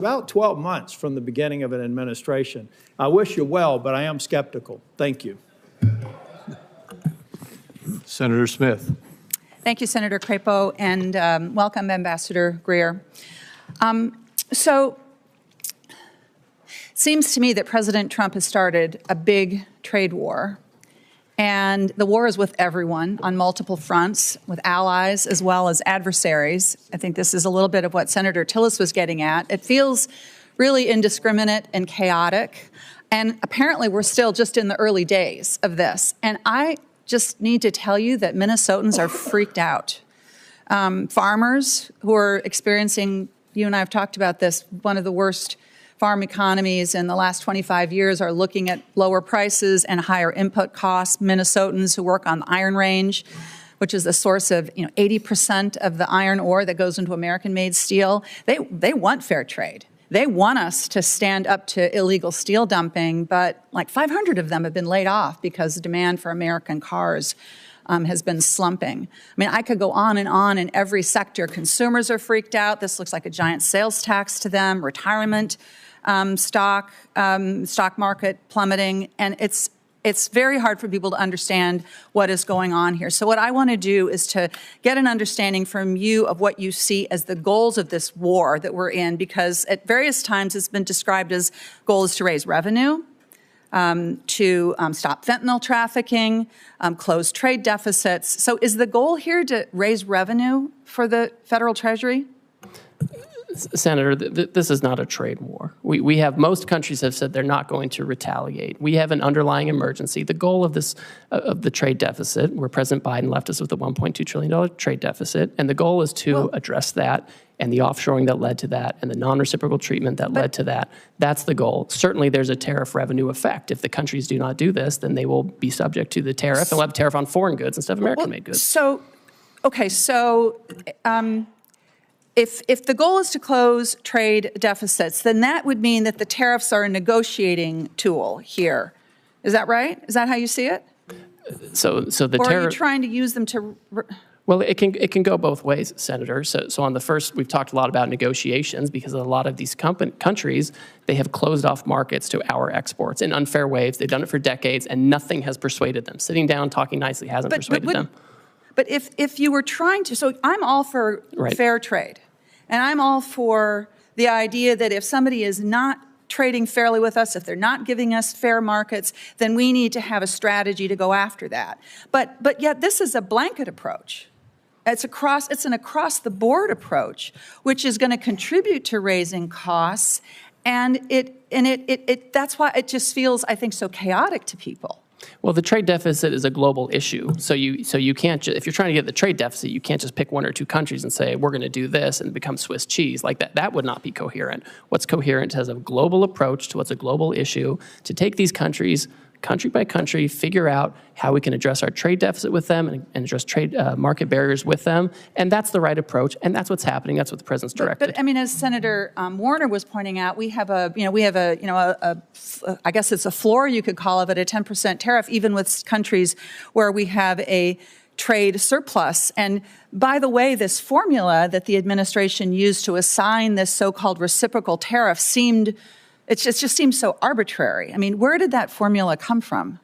About 12 months from the beginning of an administration. I wish you well, but I am skeptical. Thank you. Senator Smith. Thank you, Senator Crapo, and welcome, Ambassador Greer. So it seems to me that President Trump has started a big trade war, and the war is with everyone on multiple fronts, with allies as well as adversaries. I think this is a little bit of what Senator Tillis was getting at. It feels really indiscriminate and chaotic, and apparently we're still just in the early days of this. And I just need to tell you that Minnesotans are freaked out. Farmers who are experiencing, you and I have talked about this, one of the worst farm economies in the last 25 years are looking at lower prices and higher input costs. Minnesotans who work on the Iron Range, which is the source of 80% of the iron ore that goes into American-made steel, they want fair trade. They want us to stand up to illegal steel dumping, but like 500 of them have been laid off because the demand for American cars has been slumping. I mean, I could go on in every sector. Consumers are freaked out. This looks like a giant sales tax to them. Retirement stock market plummeting, and it's very hard for people to understand what is going on here. So what I want to do is to get an understanding from you of what you see as the goals of this war that we're in, because at various times it's been described as goals to raise revenue, to stop fentanyl trafficking, close trade deficits. So is the goal here to raise revenue for the federal treasury? Senator, this is not a trade war. We have, most countries have said they're not going to retaliate. We have an underlying emergency. The goal of this, of the trade deficit, where President Biden left us with a $1.2 trillion trade deficit, and the goal is to address that and the offshoring that led to that and the non-reciprocal treatment that led to that. That's the goal. Certainly there's a tariff revenue effect. If the countries do not do this, then they will be subject to the tariff, and we'll have a tariff on foreign goods instead of American-made goods. If the goal is to close trade deficits, then that would mean that the tariffs are a negotiating tool here. Is that right? Is that how you see it? So the or are you trying to use them to? Well, it can go both ways, Senator. So on the first, we've talked a lot about negotiations because a lot of these countries, they have closed off markets to our exports in unfair ways. They've done it for decades, and nothing has persuaded them. Sitting down, talking nicely hasn't persuaded them. But if you were trying to, so I'm all for fair trade. And I'm all for the idea that if somebody is not trading fairly with us, if they're not giving us fair markets, then we need to have a strategy to go after that. But yet this is a blanket approach. It's an across-the-board approach, which is going to contribute to raising costs, and that's why it just feels, I think, so chaotic to people. Well, the trade deficit is a global issue. So you can't if you're trying to get the trade deficit, you can't just pick one or two countries and say, we're going to do this and become Swiss cheese. Like that would not be coherent. What's coherent is a global approach to what's a global issue, to take these countries, country by country, figure out how we can address our trade deficit with them and address trade market barriers with them. And that's the right approach. And that's what's happening. That's what the president's directed. But I mean, as Senator Warner was pointing out, I guess it's a floor, you could call it, a 10% tariff, even with countries where we have a trade surplus. And by the way, this formula that the administration used to assign this so-called reciprocal tariff it just seems so arbitrary. I mean, where did that formula come from?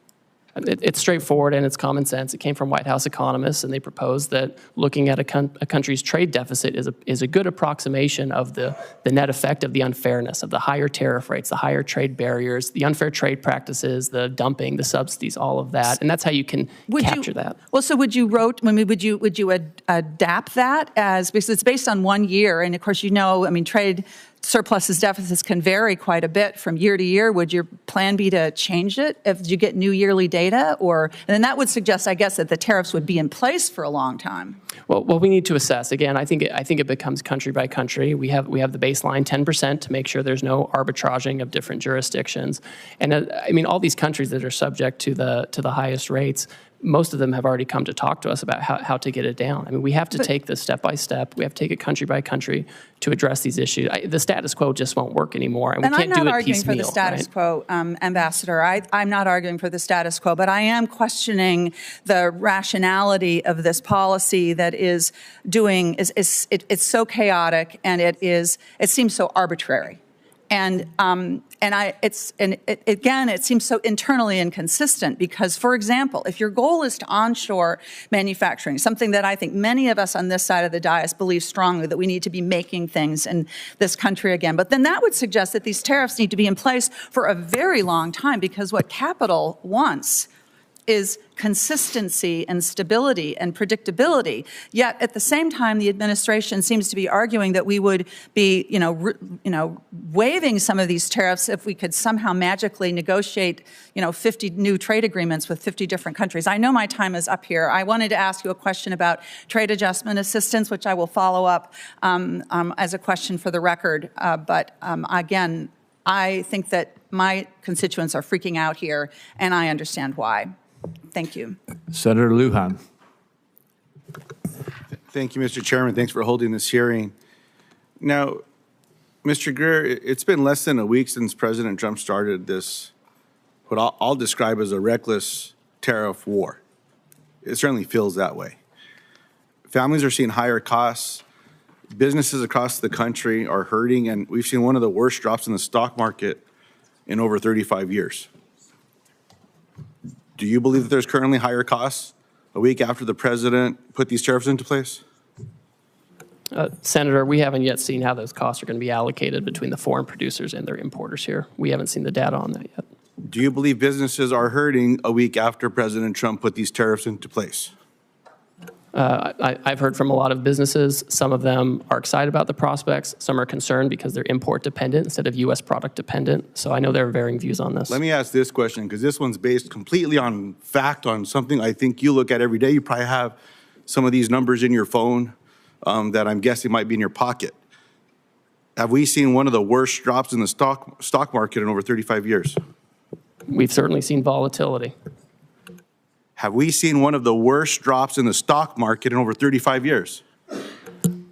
It's straightforward and it's common sense. It came from White House economists, and they proposed that looking at a country's trade deficit is a good approximation of the net effect of the unfairness, of the higher tariff rates, the higher trade barriers, the unfair trade practices, the dumping, the subsidies, all of that. And that's how you can capture that. Well, so would you adapt that because it's based on 1 year, and of course, trade surpluses, deficits can vary quite a bit from year to year. Would your plan be to change it if you get new yearly data? And then that would suggest, I guess, that the tariffs would be in place for a long time. Well, we need to assess. Again, I think it becomes country by country. We have the baseline 10% to make sure there's no arbitraging of different jurisdictions. And all these countries that are subject to the highest rates, most of them have already come to talk to us about how to get it down. I mean, we have to take this step by step. We have to take it country by country to address these issues. The status quo just won't work anymore, and we can't do it piecemeal. I'm not arguing for the status quo, Ambassador. I'm not arguing for the status quo, but I am questioning the rationality of this policy that it's so chaotic and it seems so arbitrary. Again, it seems so internally inconsistent because, for example, if your goal is to onshore manufacturing, something that I think many of us on this side of the dais believe strongly that we need to be making things in this country again, but then that would suggest that these tariffs need to be in place for a very long time because what capital wants is consistency and stability and predictability. Yet at the same time, the administration seems to be arguing that we would be, waiving some of these tariffs if we could somehow magically negotiate, 50 new trade agreements with 50 different countries. I know my time is up here. I wanted to ask you a question about trade adjustment assistance, which I will follow up as a question for the record. Again, I think that my constituents are freaking out here, and I understand why. Thank you. Senator Lujan. Thank you, Mr. Chairman. Thanks for holding this hearing. Now, Mr. Greer, it's been less than a week since President Trump started this, what I'll describe as a reckless tariff war. It certainly feels that way. Families are seeing higher costs. Businesses across the country are hurting, and we've seen one of the worst drops in the stock market in over 35 years. Do you believe that there's currently higher costs a week after the president put these tariffs into place? Senator, we haven't yet seen how those costs are going to be allocated between the foreign producers and their importers here. We haven't seen the data on that yet. Do you believe businesses are hurting a week after President Trump put these tariffs into place? I've heard from a lot of businesses. Some of them are excited about the prospects. Some are concerned because they're import dependent instead of U.S. product dependent. So I know there are varying views on this. Let me ask this question, because this one's based completely on fact, on something I think you look at every day. You probably have some of these numbers in your phone that I'm guessing might be in your pocket. Have we seen one of the worst drops in the stock market in over 35 years? We've certainly seen volatility. Have we seen one of the worst drops in the stock market in over 35 years?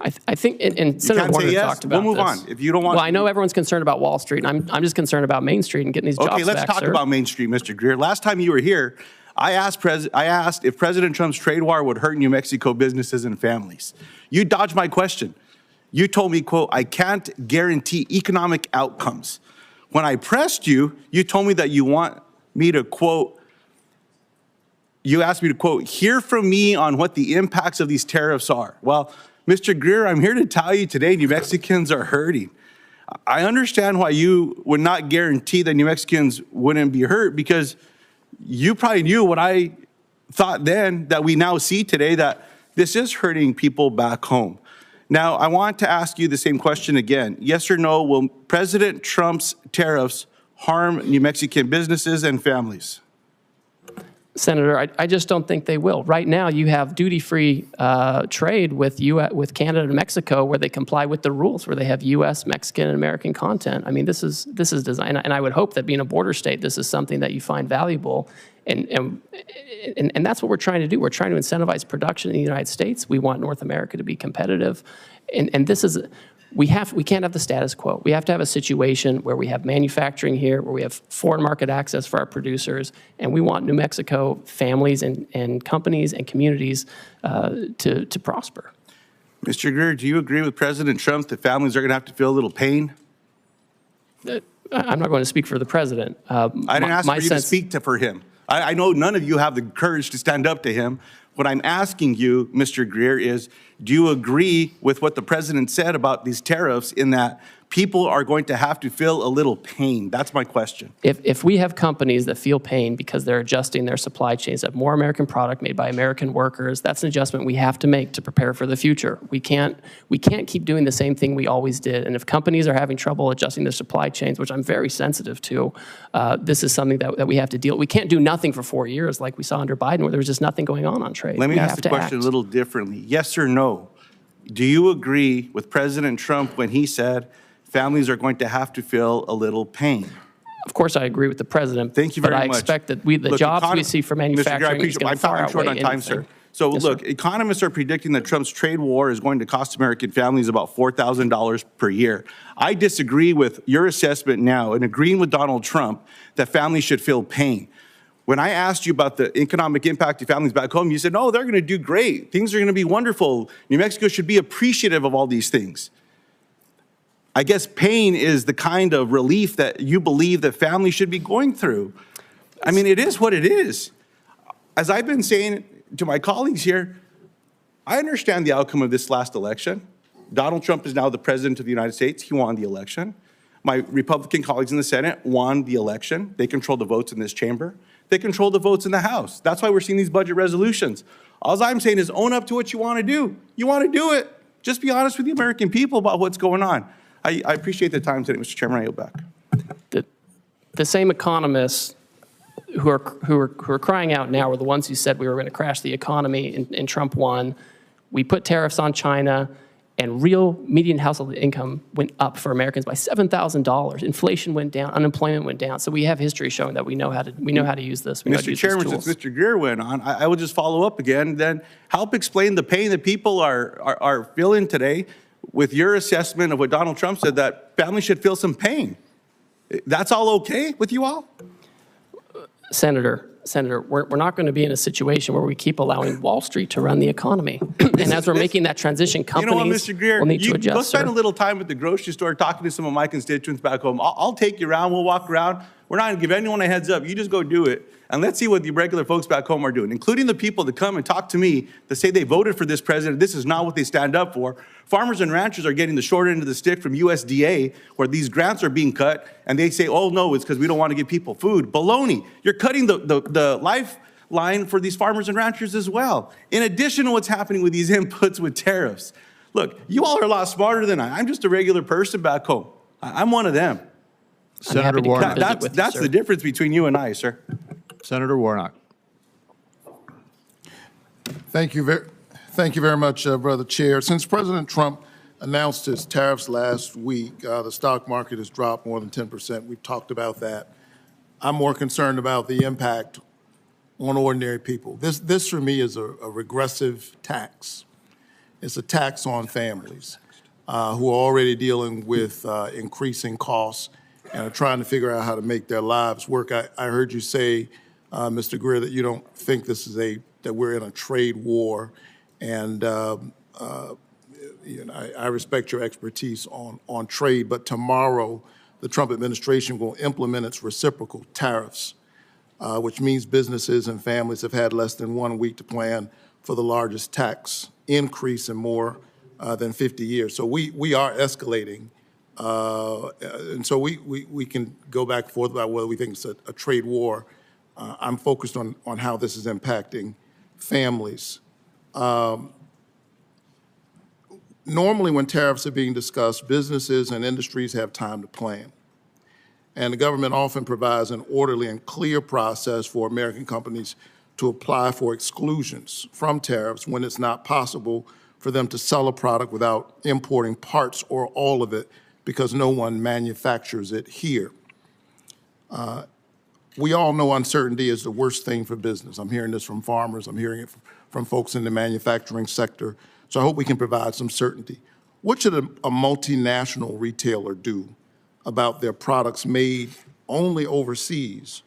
I think, and Senator Warner talked about We'll move this. on. If you don't want, well, I know everyone's concerned about Wall Street, and I'm just concerned about Main Street and getting these jobs back, okay, let's talk about Main Street, Mr. Greer. Last time you were here, I asked if President Trump's trade war would hurt New Mexico businesses and families. You dodged my question. You told me, quote, I can't guarantee economic outcomes. When I pressed you, you told me that you want me to, quote, you asked me to, quote, hear from me on what the impacts of these tariffs are. Well, Mr. Greer, I'm here to tell you today New Mexicans are hurting. I understand why you would not guarantee that New Mexicans wouldn't be hurt, because you probably knew what I thought then that we now see today, that this is hurting people back home. Now, I want to ask you the same question again. Yes or no, will President Trump's tariffs harm New Mexican businesses and families? Senator, I just don't think they will. Right now, you have duty-free trade with Canada and Mexico, where they comply with the rules, where they have U.S., Mexican, and American content. I mean, this is designed, and I would hope that being a border state, this is something that you find valuable, and that's what we're trying to do. We're trying to incentivize production in the United States. We want North America to be competitive, and this is. We can't have the status quo. We have to have a situation where we have manufacturing here, where we have foreign market access for our producers, and we want New Mexico families and companies and communities to prosper. Mr. Greer, do you agree with President Trump that families are going to have to feel a little pain? I'm not going to speak for the president. I didn't ask for you to speak for him. I know none of you have the courage to stand up to him. What I'm asking you, Mr. Greer, is do you agree with what the president said about these tariffs, in that people are going to have to feel a little pain? That's my question. If we have companies that feel pain because they're adjusting their supply chains, have more American product made by American workers, that's an adjustment we have to make to prepare for the future. We can't keep doing the same thing we always did. And if companies are having trouble adjusting their supply chains, which I'm very sensitive to, this is something that we have to deal with. We can't do nothing for 4 years like we saw under Biden, where there was just nothing going on trade. Let me ask the question a little differently. Yes or no? Do you agree with President Trump when he said families are going to have to feel a little pain? Of course, I agree with the president. Thank you very much. But I expect that the jobs we see for manufacturing is going to far outweigh short on time, sir. So yes, look, sir. Economists are predicting that Trump's trade war is going to cost American families about $4,000 per year. I disagree with your assessment now, and agreeing with Donald Trump that families should feel pain. When I asked you about the economic impact to families back home, you said, no, they're going to do great. Things are going to be wonderful. New Mexico should be appreciative of all these things. I guess pain is the kind of relief that you believe that families should be going through. I mean, it is what it is. As I've been saying to my colleagues here, I understand the outcome of this last election. Donald Trump is now the president of the United States. He won the election. My Republican colleagues in the Senate won the election. They control the votes in this chamber. They control the votes in the House. That's why we're seeing these budget resolutions. All I'm saying is own up to what you want to do. You want to do it. Just be honest with the American people about what's going on. I appreciate the time today, Mr. Chairman. I yield back. The same economists who are crying out now were the ones who said we were going to crash the economy, and Trump won. We put tariffs on China, and real median household income went up for Americans by $7,000. Inflation went down, unemployment went down. So we have history showing that we know how to use this. We know how to Mr. use Chairman, these tools. since Mr. Greer went on, I will just follow up again. Then help explain the pain that people are feeling today with your assessment of what Donald Trump said, that families should feel some pain. That's all okay with you all? Senator, we're not going to be in a situation where we keep allowing Wall Street to run the economy. And as we're making that transition, companies you know what, Mr. Greer, will need to go adjust. spend sir. a little time at the grocery store talking to some of my constituents back home. I'll take you around. We'll walk around. We're not going to give anyone a heads up. You just go do it. And let's see what the regular folks back home are doing, including the people that come and talk to me that say they voted for this president. This is not what they stand up for. Farmers and ranchers are getting the short end of the stick from USDA, where these grants are being cut, and they say, oh, no, it's because we don't want to give people food. Baloney. You're cutting the lifeline for these farmers and ranchers as well, in addition to what's happening with these inputs with tariffs. Look, you all are a lot smarter than I. I'm just a regular person back home. I'm one of them. Senator Warnock. That's the difference between you and I, sir. Senator Warnock. Thank you very much, Brother Chair. Since President Trump announced his tariffs last week, the stock market has dropped more than 10%. We've talked about that. I'm more concerned about the impact on ordinary people. This for me is a regressive tax. It's a tax on families who are already dealing with increasing costs and are trying to figure out how to make their lives work. I heard you say, Mr. Greer, that you don't think this is that we're in a trade war, and I respect your expertise on trade, but tomorrow the Trump administration will implement its reciprocal tariffs, which means businesses and families have had less than 1 week to plan for the largest tax increase in more than 50 years. So we are escalating, and so we can go back and forth about whether we think it's a trade war. I'm focused on how this is impacting families. Normally when tariffs are being discussed, businesses and industries have time to plan. And the government often provides an orderly and clear process for American companies to apply for exclusions from tariffs when it's not possible for them to sell a product without importing parts or all of it because no one manufactures it here. We all know uncertainty is the worst thing for business. I'm hearing this from farmers. I'm hearing it from folks in the manufacturing sector. So I hope we can provide some certainty. What should a multinational retailer do about their products made only overseas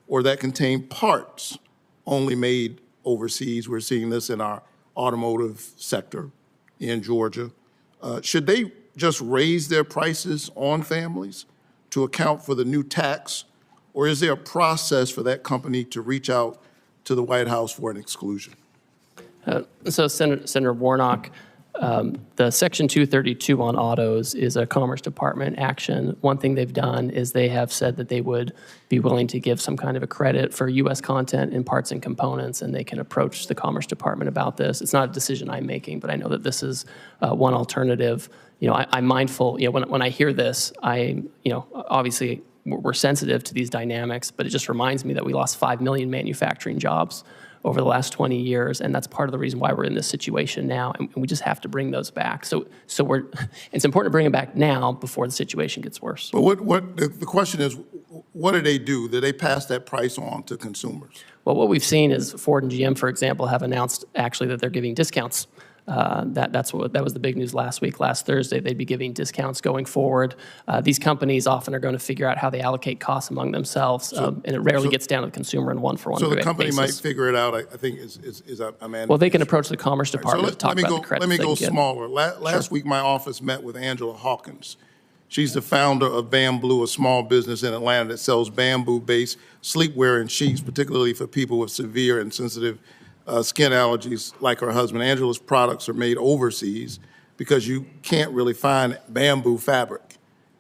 or that contain parts only made overseas? We're seeing this in our automotive sector in Georgia. Should they just raise their prices on families to account for the new tax? Or is there a process for that company to reach out to the White House for an exclusion? So Senator Warnock, the Section 232 on autos is a Commerce Department action. One thing they've done is they have said that they would be willing to give some kind of a credit for U.S. content in parts and components, and they can approach the Commerce Department about this. It's not a decision I'm making, but I know that this is one alternative. You know, I'm mindful, you know, when I hear this, obviously we're sensitive to these dynamics, but it just reminds me that we lost 5 million manufacturing jobs over the last 20 years, and that's part of the reason why we're in this situation now, and we just have to bring those back. So it's important to bring them back now before the situation gets worse. But the question is, what do they do? Do they pass that price on to consumers? Well, what we've seen is Ford and GM, for example, have announced actually that they're giving discounts. That was the big news last week. Last Thursday, they'd be giving discounts going forward. These companies often are going to figure out how they allocate costs among themselves, and it rarely gets down to the consumer in one-for-one basis. So the company might figure it out, I think, Well, they can approach the Commerce Department to talk about the credits. Let me go smaller. Last week, my office met with Angela Hawkins. She's the founder of Bamboo, a small business in Atlanta that sells bamboo-based sleepwear and sheets, particularly for people with severe and sensitive skin allergies like her husband. Angela's products are made overseas because you can't really find bamboo fabric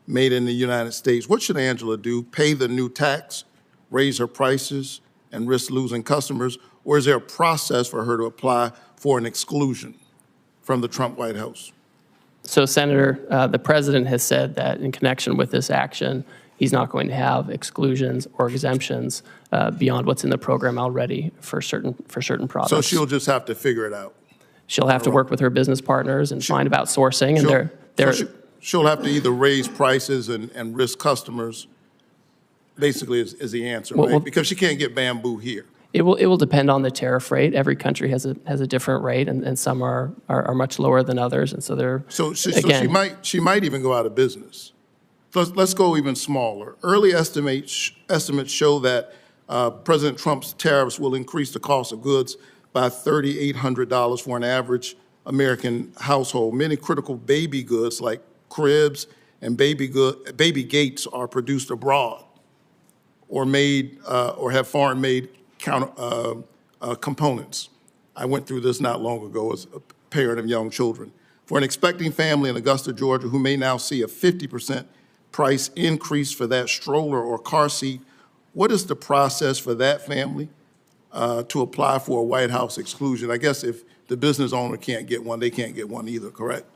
made in the United States. What should Angela do? Pay the new tax, raise her prices, and risk losing customers? Or is there a process for her to apply for an exclusion from the Trump White House? So, Senator, the president has said that in connection with this action, he's not going to have exclusions or exemptions beyond what's in the program already for certain products. So she'll just have to figure it out. She'll have to work with her business partners and find about sourcing, and she'll have to either raise prices and risk customers, basically is the answer, right? Because she can't get bamboo here. It will depend on the tariff rate. Every country has a different rate, and some are much lower than others, and so they're she might even go out of business. Let's go even smaller. Early estimates show that President Trump's tariffs will increase the cost of goods by $3,800 for an average American household. Many critical baby goods like cribs and baby gates are produced abroad or made or have foreign-made components. I went through this not long ago as a parent of young children. For an expecting family in Augusta, Georgia, who may now see a 50% price increase for that stroller or car seat, what is the process for that family to apply for a White House exclusion? I guess if the business owner can't get one, they can't get one either, correct?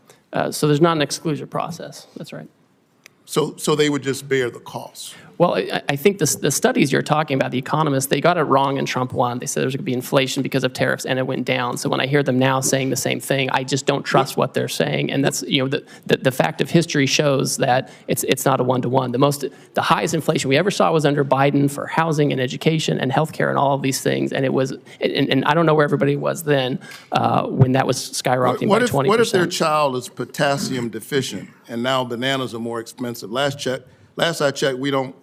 So there's not an exclusion process. That's right. So they would just bear the cost. Well, I think the studies you're talking about, the economists, they got it wrong in Trump 1. They said there's going to be inflation because of tariffs, and it went down. So when I hear them now saying the same thing, I just don't trust what they're saying. And that's, the fact of history shows that it's not a one-to-one. The highest inflation we ever saw was under Biden for housing and education and healthcare and all of these things. And it was, and I don't know where everybody was then when that was skyrocketing by 20%. What if their child is potassium deficient and now bananas are more expensive? Last I checked, we don't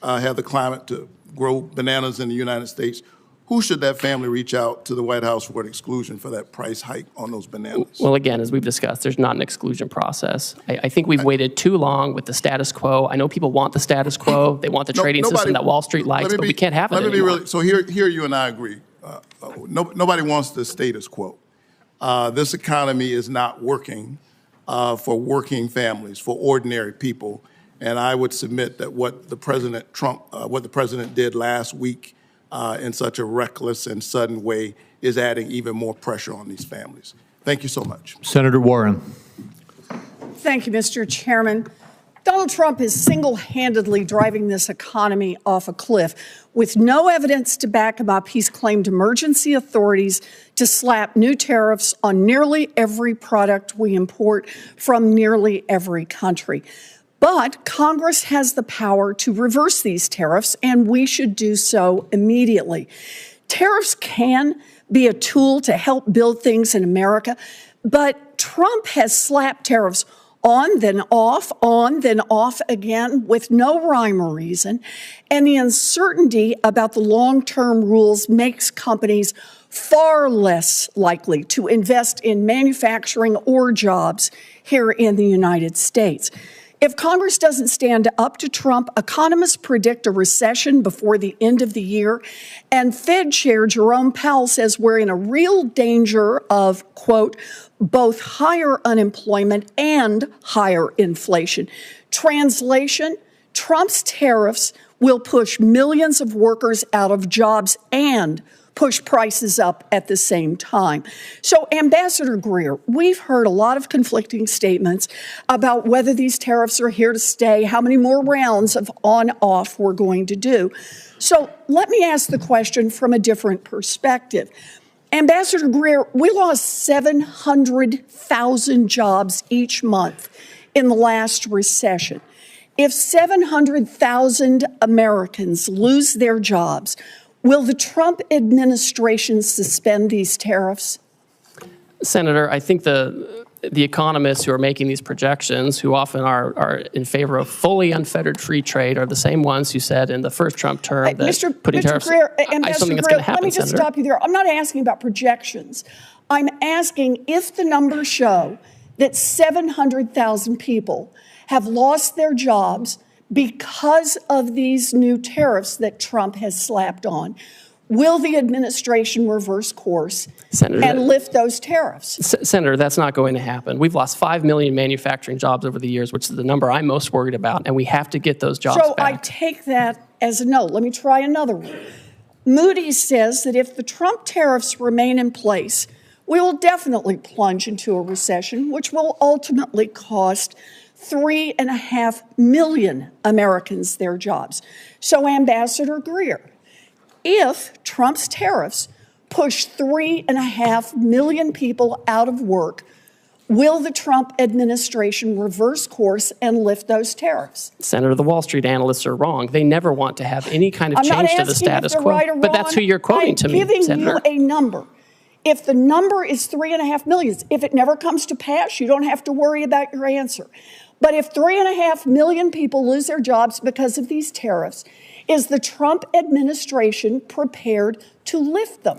have the climate to grow bananas in the United States. Who should that family reach out to the White House for an exclusion for that price hike on those bananas? Well, again, as we've discussed, there's not an exclusion process. I think we've waited too long with the status quo. I know people want the status quo. They want the trading system that Wall Street likes, but we can't have it anymore. So here you and I agree. Nobody wants the status quo. This economy is not working for working families, for ordinary people. And I would submit that what the president did last week in such a reckless and sudden way is adding even more pressure on these families. Thank you so much. Senator Warren. Thank you, Mr. Chairman. Donald Trump is single-handedly driving this economy off a cliff. With no evidence to back him up, he's claimed emergency authorities to slap new tariffs on nearly every product we import from nearly every country. But Congress has the power to reverse these tariffs, and we should do so immediately. Tariffs can be a tool to help build things in America, but Trump has slapped tariffs on, then off again with no rhyme or reason. And the uncertainty about the long-term rules makes companies far less likely to invest in manufacturing or jobs here in the United States. If Congress doesn't stand up to Trump, economists predict a recession before the end of the year. And Fed Chair Jerome Powell says we're in a real danger of, quote, both higher unemployment and higher inflation. Translation, Trump's tariffs will push millions of workers out of jobs and push prices up at the same time. So, Ambassador Greer, we've heard a lot of conflicting statements about whether these tariffs are here to stay, how many more rounds of on-off we're going to do. So let me ask the question from a different perspective. Ambassador Greer, we lost 700,000 jobs each month in the last recession. If 700,000 Americans lose their jobs, will the Trump administration suspend these tariffs? Senator, I think the economists who are making these projections, who often are in favor of fully unfettered free trade, are the same ones who said in the first Trump term that putting tariffs Greer, I something that's going to happen, let me just Senator. stop you there. I'm not asking about projections. I'm asking if the numbers show that 700,000 people have lost their jobs because of these new tariffs that Trump has slapped on. Will the administration reverse course Senator, and lift those tariffs? Senator, that's not going to happen. We've lost 5 million manufacturing jobs over the years, which is the number I'm most worried about, and we have to get those jobs So back. I take that as a no. Let me try another one. Moody's says that if the Trump tariffs remain in place, we will definitely plunge into a recession, which will ultimately cost 3.5 million Americans their jobs. So, Ambassador Greer, if Trump's tariffs push 3.5 million people out of work, will the Trump administration reverse course and lift those tariffs? Senator, the Wall Street analysts are wrong. They never want to have any kind of I'm not change to asking the status if they're quo. right or But that's wrong. who you're quoting to me, I'm giving Senator. you a number. If the number is 3.5 million, if it never comes to pass, you don't have to worry about your answer. But if 3.5 million people lose their jobs because of these tariffs, is the Trump administration prepared to lift them?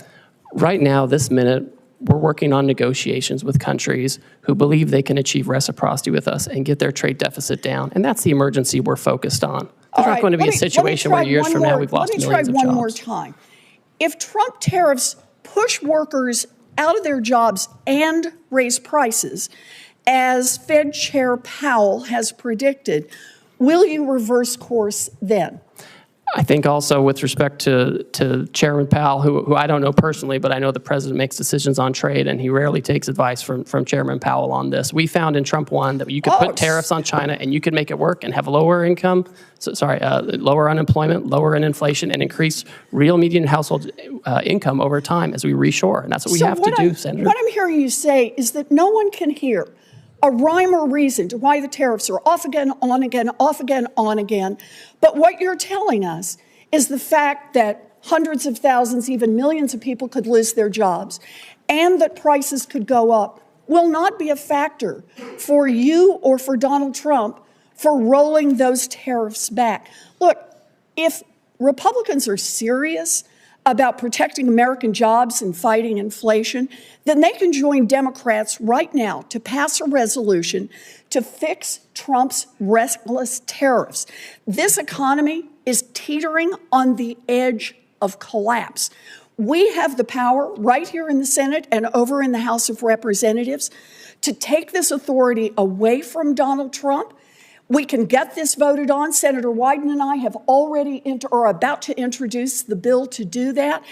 Right now, this minute, we're working on negotiations with countries who believe they can achieve reciprocity with us and get their trade deficit down. And that's the emergency we're focused on. There's not going to be a situation where years from now we've lost millions of Let me try one jobs. more time. If Trump tariffs push workers out of their jobs and raise prices, as Fed Chair Powell has predicted, will you reverse course then? I think also with respect to Chairman Powell, who I don't know personally, but I know the president makes decisions on trade, and he rarely takes advice from Chairman Powell on this. We found in Trump 1 that you could put tariffs on China and you could make it work and have lower income, lower unemployment, lower inflation, and increase real median household income over time as we reshore. And that's what we have to do, Senator. What I'm hearing you say is that no one can hear a rhyme or reason to why the tariffs are off again, on again, off again, on again. But what you're telling us is the fact that hundreds of thousands, even millions of people could lose their jobs and that prices could go up will not be a factor for you or for Donald Trump for rolling those tariffs back. Look, if Republicans are serious about protecting American jobs and fighting inflation, then they can join Democrats right now to pass a resolution to fix Trump's reckless tariffs. This economy is teetering on the edge of collapse. We have the power right here in the Senate and over in the House of Representatives to take this authority away from Donald Trump. We can get this voted on. Senator Wyden and I have already are about to introduce the bill to do that.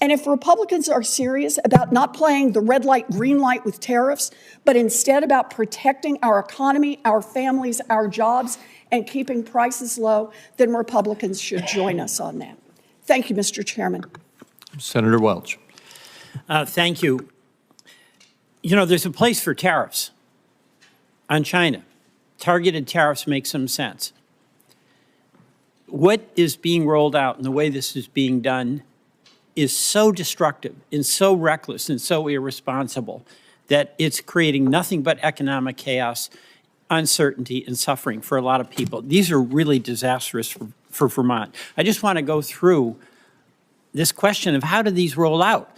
And if Republicans are serious about not playing the red light, green light with tariffs, but instead about protecting our economy, our families, our jobs, and keeping prices low, then Republicans should join us on that. Thank you, Mr. Chairman. Senator Welch. Thank you. You know, there's a place for tariffs on China. Targeted tariffs make some sense. What is being rolled out and the way this is being done is so destructive and so reckless and so irresponsible that it's creating nothing but economic chaos, uncertainty, and suffering for a lot of people. These are really disastrous for Vermont. I just want to go through this question of how do these roll out?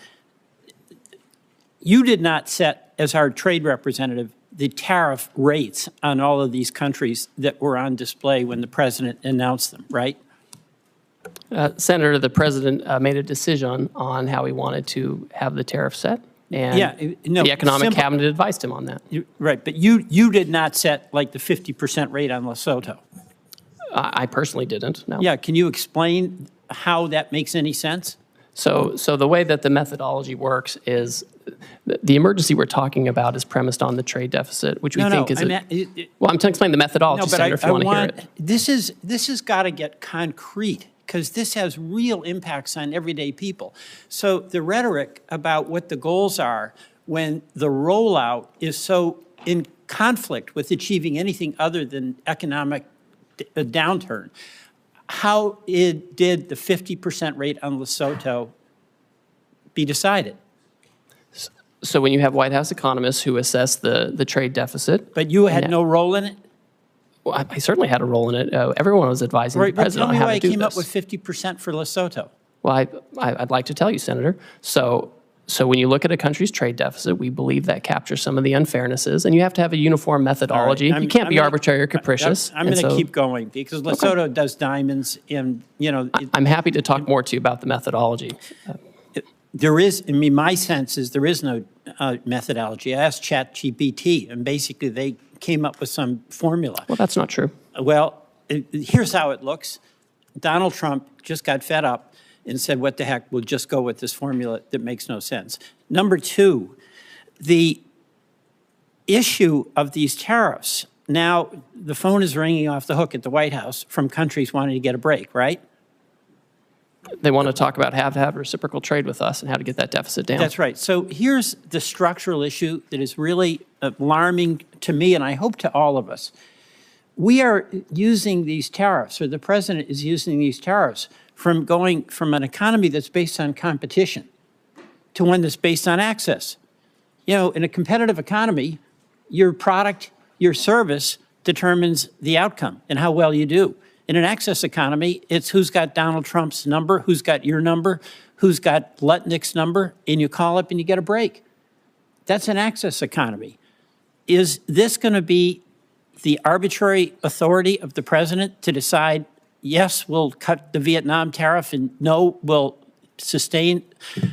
You did not set, as our trade representative, the tariff rates on all of these countries that were on display when the president announced them, right? Senator, the president made a decision on how he wanted to have the tariff set, and the economic cabinet advised him on that. Right, but you did not set like the 50% rate on Lesotho. I personally didn't, no. Yeah, can you explain how that makes any sense? So the way that the methodology works is the emergency we're talking about is premised on the trade deficit, which we think is well, I'm explaining the methodology, Senator, if you want to hear it. This has got to get concrete because this has real impacts on everyday people. So the rhetoric about what the goals are when the rollout is so in conflict with achieving anything other than economic downturn, how did the 50% rate on Lesotho be decided? So when you have White House economists who assess the trade deficit. But you had no role in it? Well, I certainly had a role in it. Everyone was advising the president on how to do this. Tell me why I came up with 50% for Lesotho. Well, I'd like to tell you, Senator. So So when you look at a country's trade deficit, we believe that captures some of the unfairnesses, and you have to have a uniform methodology. I'm- You can't I'm be gonna- arbitrary or capricious. I'm and going to so keep going because Lesotho does diamonds and, I'm happy to talk more to you about the methodology. there is, I mean, my sense is there is no methodology. I asked ChatGPT and basically they came up with some formula. Well, that's not true. Well, here's how it looks. Donald Trump just got fed up and said, what the heck, we'll just go with this formula that makes no sense. Number two, the issue of these tariffs. Now, the phone is ringing off the hook at the White House from countries wanting to get a break, right? They want to talk about have to have reciprocal trade with us and how to get that deficit down. That's right. So here's the structural issue that is really alarming to me, and I hope to all of us. We are using these tariffs, or the president is using these tariffs, from going from an economy that's based on competition to one that's based on access. In a competitive economy, your product, your service determines the outcome and how well you do. In an access economy, it's who's got Donald Trump's number, who's got your number, who's got Lutnick's number, and you call up and you get a break. That's an access economy. Is this going to be the arbitrary authority of the president to decide, yes, we'll cut the Vietnam tariff, and no, we'll sustain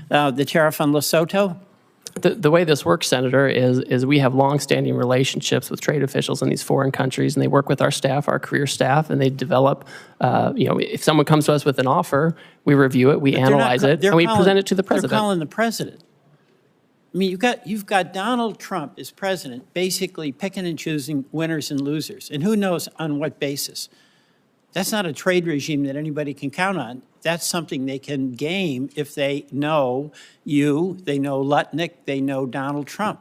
the tariff on Lesotho? The way this works, Senator, is we have longstanding relationships with trade officials in these foreign countries, and they work with our staff, our career staff, and they develop, if someone comes to us with an offer, we review it, we analyze it, and we present it to the president. They're calling the president. I mean, you've got Donald Trump as president basically picking and choosing winners and losers, and who knows on what basis. That's not a trade regime that anybody can count on. That's something they can game if they know you, they know Lutnick, they know Donald Trump.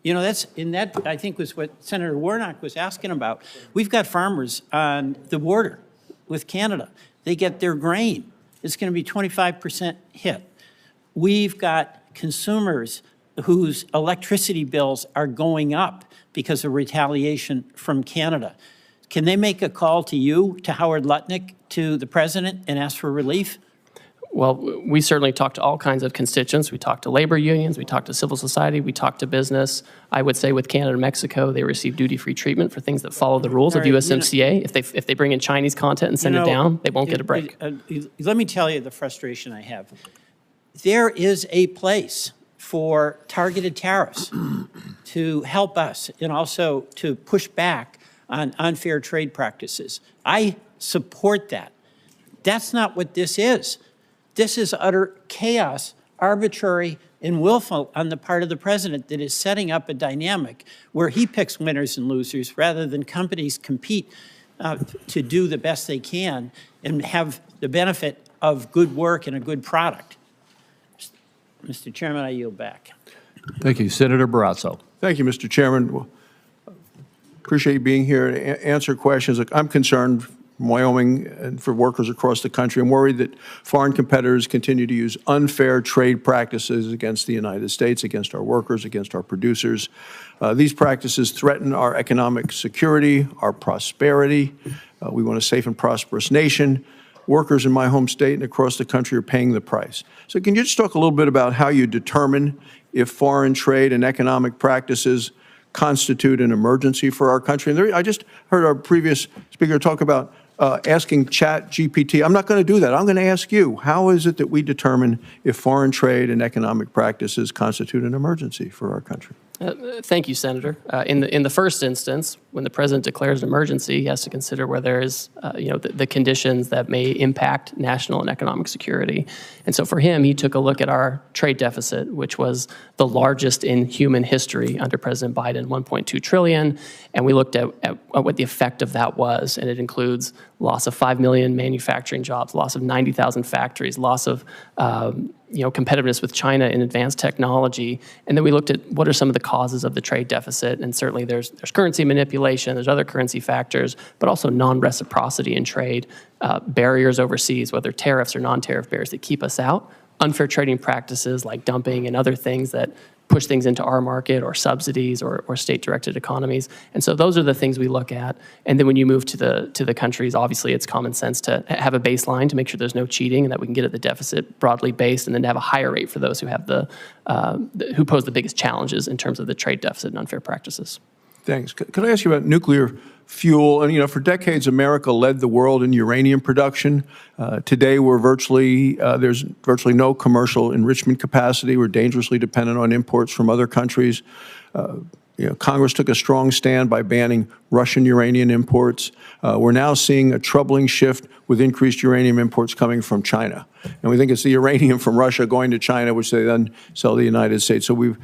That I think was what Senator Warnock was asking about. We've got farmers on the border with Canada. They get their grain. It's going to be 25% hit. We've got consumers whose electricity bills are going up because of retaliation from Canada. Can they make a call to you, to Howard Lutnick, to the president, and ask for relief? Well, we certainly talk to all kinds of constituents. We talk to labor unions, we talk to civil society, we talk to business. I would say with Canada and Mexico, they receive duty-free treatment for things that follow the rules of USMCA. If they bring in Chinese content and send it down, they won't get a break. Let me tell you the frustration I have. There is a place for targeted tariffs to help us and also to push back on unfair trade practices. I support that. That's not what this is. This is utter chaos, arbitrary and willful on the part of the president that is setting up a dynamic where he picks winners and losers rather than companies compete to do the best they can and have the benefit of good work and a good product. Mr. Chairman, I yield back. Thank you. Senator Barrasso. Thank you, Mr. Chairman. Well, appreciate you being here to answer questions. Look, I'm concerned from Wyoming and for workers across the country. I'm worried that foreign competitors continue to use unfair trade practices against the United States, against our workers, against our producers. These practices threaten our economic security, our prosperity. We want a safe and prosperous nation. Workers in my home state and across the country are paying the price. So can you just talk a little bit about how you determine if foreign trade and economic practices constitute an emergency for our country? And I just heard our previous speaker talk about asking ChatGPT. I'm not going to do that. I'm going to ask you, how is it that we determine if foreign trade and economic practices constitute an emergency for our country? Thank you, Senator. In the first instance, when the president declares an emergency, he has to consider where there is, the conditions that may impact national and economic security. And so for him, he took a look at our trade deficit, which was the largest in human history under President Biden, 1.2 trillion. And we looked at what the effect of that was. And it includes loss of 5 million manufacturing jobs, loss of 90,000 factories, loss of competitiveness with China in advanced technology. And then we looked at what are some of the causes of the trade deficit. And certainly there's currency manipulation, there's other currency factors, but also non-reciprocity in trade, barriers overseas, whether tariffs or non-tariff barriers that keep us out, unfair trading practices like dumping and other things that push things into our market or subsidies or state-directed economies. And so those are the things we look at. And then when you move to the countries, obviously it's common sense to have a baseline to make sure there's no cheating and that we can get at the deficit broadly based, and then to have a higher rate for those who have who pose the biggest challenges in terms of the trade deficit and unfair practices. Thanks. Could I ask you about nuclear fuel? And, for decades, America led the world in uranium production. Today, there's virtually no commercial enrichment capacity. We're dangerously dependent on imports from other countries. Congress took a strong stand by banning Russian uranium imports. We're now seeing a troubling shift with increased uranium imports coming from China. And we think it's the uranium from Russia going to China, which they then sell to the United States. So we've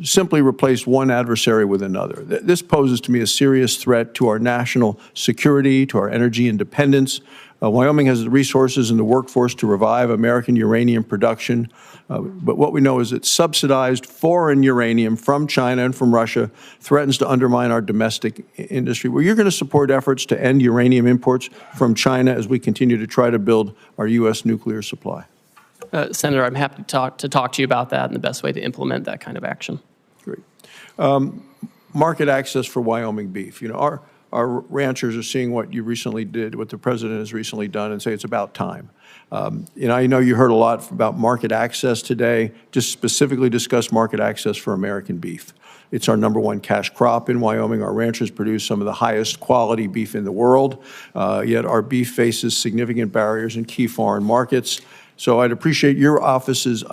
simply replaced one adversary with another. This poses to me a serious threat to our national security, to our energy independence. Wyoming has the resources and the workforce to revive American uranium production. But what we know is that subsidized foreign uranium from China and from Russia threatens to undermine our domestic industry. Well, you're going to support efforts to end uranium imports from China as we continue to try to build our U.S. nuclear supply. Senator, I'm happy to talk to you about that and the best way to implement that kind of action. Great. Market access for Wyoming beef. Our ranchers are seeing what you recently did, what the president has recently done, and say it's about time. I know you heard a lot about market access today. Just specifically discuss market access for American beef. It's our #1 cash crop in Wyoming. Our ranchers produce some of the highest quality beef in the world, yet our beef faces significant barriers in key foreign markets. So I do appreciate your office's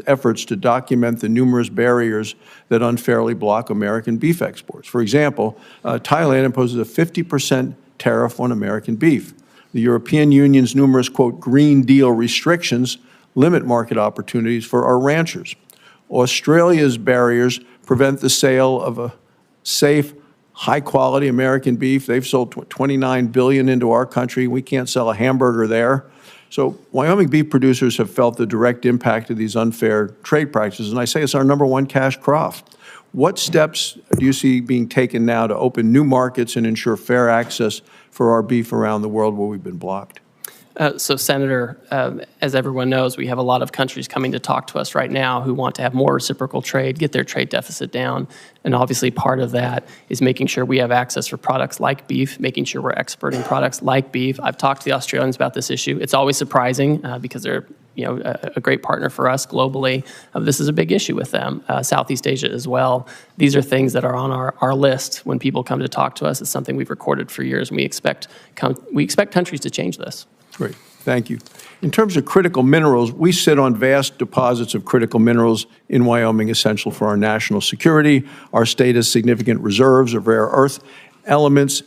efforts to document the numerous barriers that unfairly block American beef exports. For example, Thailand imposes a 50% tariff on American beef. The European Union's numerous, quote, Green Deal restrictions limit market opportunities for our ranchers. Australia's barriers prevent the sale of a safe, high-quality American beef. They've sold $29 billion into our country. We can't sell a hamburger there. So Wyoming beef producers have felt the direct impact of these unfair trade practices, and I say it's our #1 cash crop. What steps do you see being taken now to open new markets and ensure fair access for our beef around the world where we've been blocked? So, Senator, as everyone knows, we have a lot of countries coming to talk to us right now who want to have more reciprocal trade, get their trade deficit down. And obviously part of that is making sure we have access for products like beef, making sure we're exporting products like beef. I've talked to the Australians about this issue. It's always surprising because they're a great partner for us globally. This is a big issue with them. Southeast Asia as well. These are things that are on our list when people come to talk to us. It's something we've recorded for years, and we expect countries to change this. Great. Thank you. In terms of critical minerals, we sit on vast deposits of critical minerals in Wyoming essential for our national security. Our state has significant reserves of rare earth elements.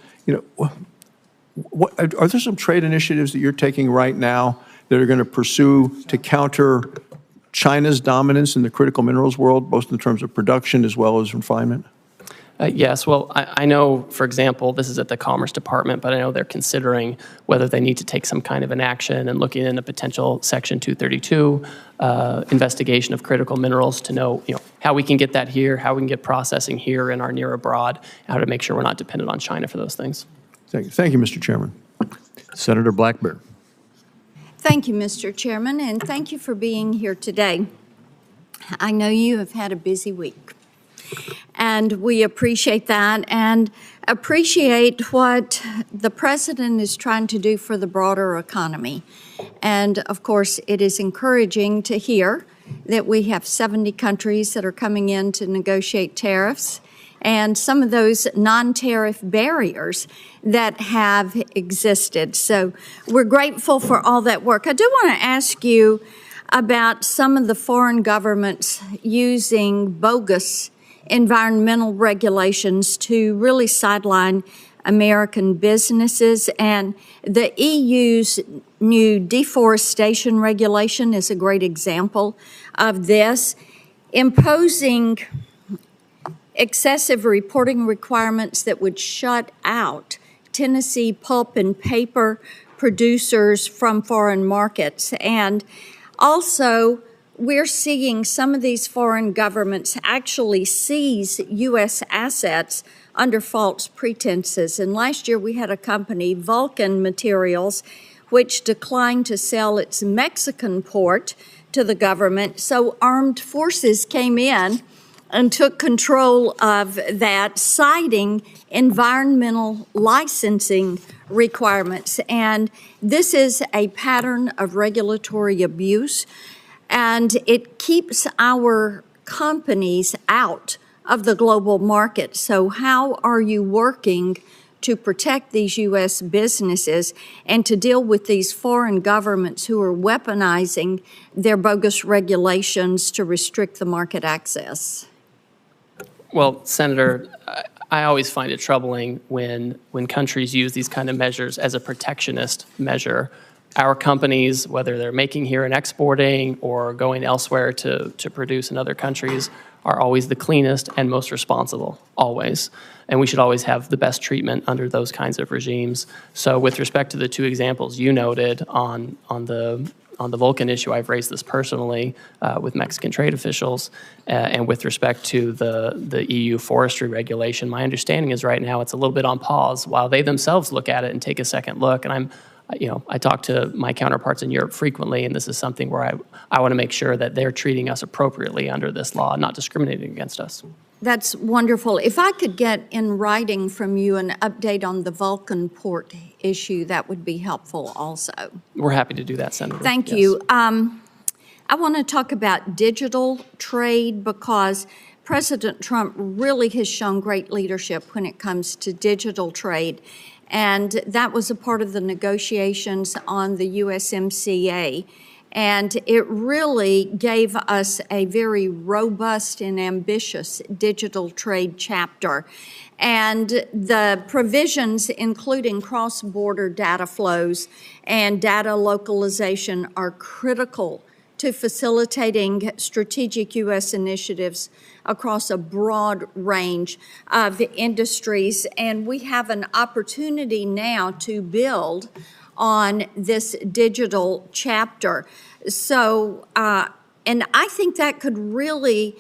Are there some trade initiatives that you're taking right now that are going to pursue to counter China's dominance in the critical minerals world, both in terms of production as well as refinement? Yes. Well, I know, for example, this is at the Commerce Department, but I know they're considering whether they need to take some kind of an action and looking into potential Section 232 investigation of critical minerals to know, how we can get that here, how we can get processing here in our near abroad, how to make sure we're not dependent on China for those things. Thank you, Mr. Chairman. Senator Blackburn. Thank you, Mr. Chairman, and thank you for being here today. I know you have had a busy week, and we appreciate that and appreciate what the President is trying to do for the broader economy. And, of course, it is encouraging to hear that we have 70 countries that are coming in to negotiate tariffs and some of those non-tariff barriers that have existed. So we're grateful for all that work. I do want to ask you about some of the foreign governments using bogus environmental regulations to really sideline American businesses. And the EU's new deforestation regulation is a great example of this, imposing excessive reporting requirements that would shut out Tennessee pulp and paper producers from foreign markets. And also, we're seeing some of these foreign governments actually seize U.S. assets under false pretenses. And last year we had a company, Vulcan Materials, which declined to sell its Mexican port to the government. So armed forces came in and took control of that, citing environmental licensing requirements. And this is a pattern of regulatory abuse, and it keeps our companies out of the global market. So how are you working to protect these U.S. businesses and to deal with these foreign governments who are weaponizing their bogus regulations to restrict the market access? Well, Senator, I always find it troubling when countries use these kind of measures as a protectionist measure. Our companies, whether they're making here and exporting or going elsewhere to produce in other countries, are always the cleanest and most responsible, always. And we should always have the best treatment under those kinds of regimes. So with respect to the two examples you noted on the Vulcan issue, I've raised this personally with Mexican trade officials. And with respect to the EU forestry regulation, my understanding is right now it's a little bit on pause while they themselves look at it and take a second look. And I talk to my counterparts in Europe frequently, and this is something where I want to make sure that they're treating us appropriately under this law, not discriminating against us. That's wonderful. If I could get in writing from you an update on the Vulcan port issue, that would be helpful also. We're happy to do that, Senator. Thank Yes. you. I want to talk about digital trade because President Trump really has shown great leadership when it comes to digital trade. And that was a part of the negotiations on the USMCA. And it really gave us a very robust and ambitious digital trade chapter. And the provisions, including cross-border data flows and data localization, are critical to facilitating strategic U.S. initiatives across a broad range of industries. And we have an opportunity now to build on this digital chapter. So, and I think that could really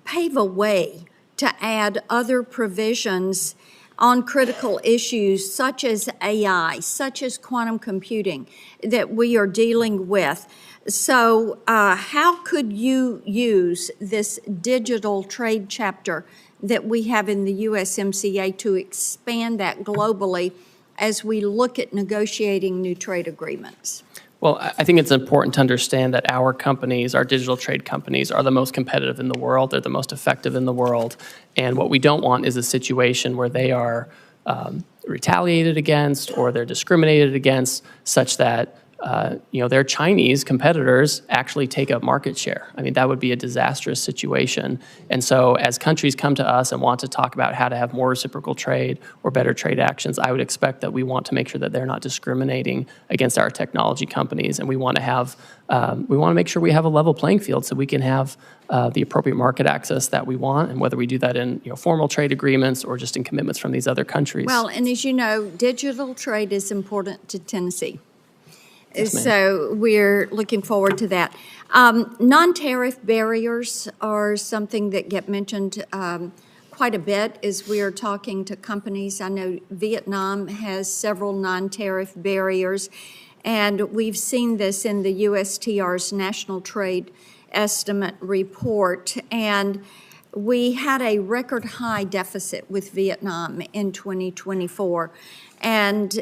pave a way to add other provisions on critical issues such as AI, such as quantum computing that we are dealing with. So how could you use this digital trade chapter that we have in the USMCA to expand that globally as we look at negotiating new trade agreements? Well, I think it's important to understand that our companies, our digital trade companies, are the most competitive in the world. They're the most effective in the world. And what we don't want is a situation where they are retaliated against or they're discriminated against such that their Chinese competitors actually take up market share. I mean, that would be a disastrous situation. And so as countries come to us and want to talk about how to have more reciprocal trade or better trade actions, I would expect that we want to make sure that they're not discriminating against our technology companies. And we want to make sure we have a level playing field so we can have the appropriate market access that we want, and whether we do that in formal trade agreements or just in commitments from these other countries. Well, and as you know, digital trade is important to Tennessee. Yes, ma'am. So we're looking forward to that. Non-tariff barriers are something that get mentioned quite a bit as we are talking to companies. I know Vietnam has several non-tariff barriers, and we've seen this in the USTR's National Trade Estimate report. And we had a record high deficit with Vietnam in 2024. And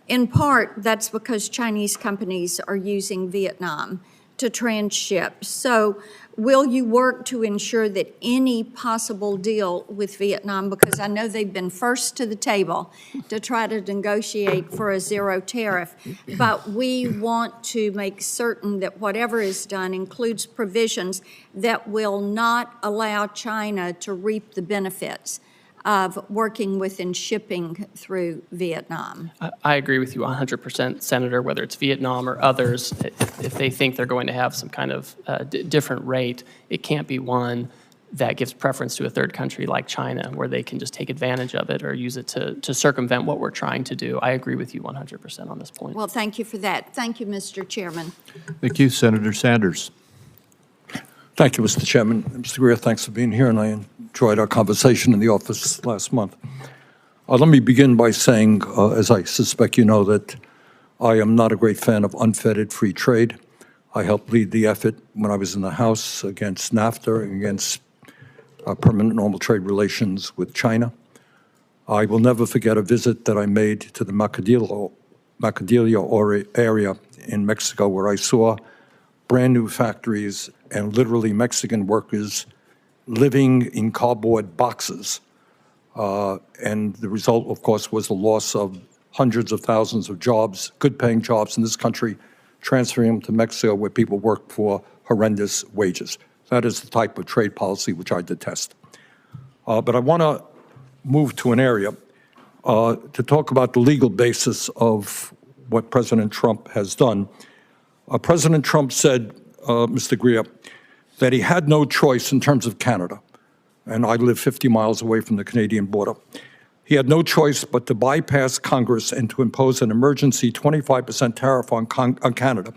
in part, that's because Chinese companies are using Vietnam to transship. So will you work to ensure that any possible deal with Vietnam, because I know they've been first to the table to try to negotiate for a zero tariff, but we want to make certain that whatever is done includes provisions that will not allow China to reap the benefits of working with and shipping through Vietnam. I agree with you 100%, Senator, whether it's Vietnam or others. If they think they're going to have some kind of different rate, it can't be one that gives preference to a third country like China, where they can just take advantage of it or use it to circumvent what we're trying to do. I agree with you 100% on this point. Well, thank you for that. Thank you, Mr. Chairman. Thank you, Senator Sanders. Thank you, Mr. Chairman. Mr. Greer, thanks for being here, and I enjoyed our conversation in the office last month. Let me begin by saying, as I suspect you know, that I am not a great fan of unfettered free trade. I helped lead the effort when I was in the House against NAFTA and against permanent normal trade relations with China. I will never forget a visit that I made to the Macadillo area in Mexico, where I saw brand new factories and literally Mexican workers living in cardboard boxes. And the result, of course, was the loss of hundreds of thousands of jobs, good-paying jobs in this country, transferring them to Mexico where people work for horrendous wages. That is the type of trade policy which I detest. But I want to move to an area to talk about the legal basis of what President Trump has done. President Trump said, Mr. Greer, that he had no choice in terms of Canada, and I live 50 miles away from the Canadian border. He had no choice but to bypass Congress and to impose an emergency 25% tariff on Canada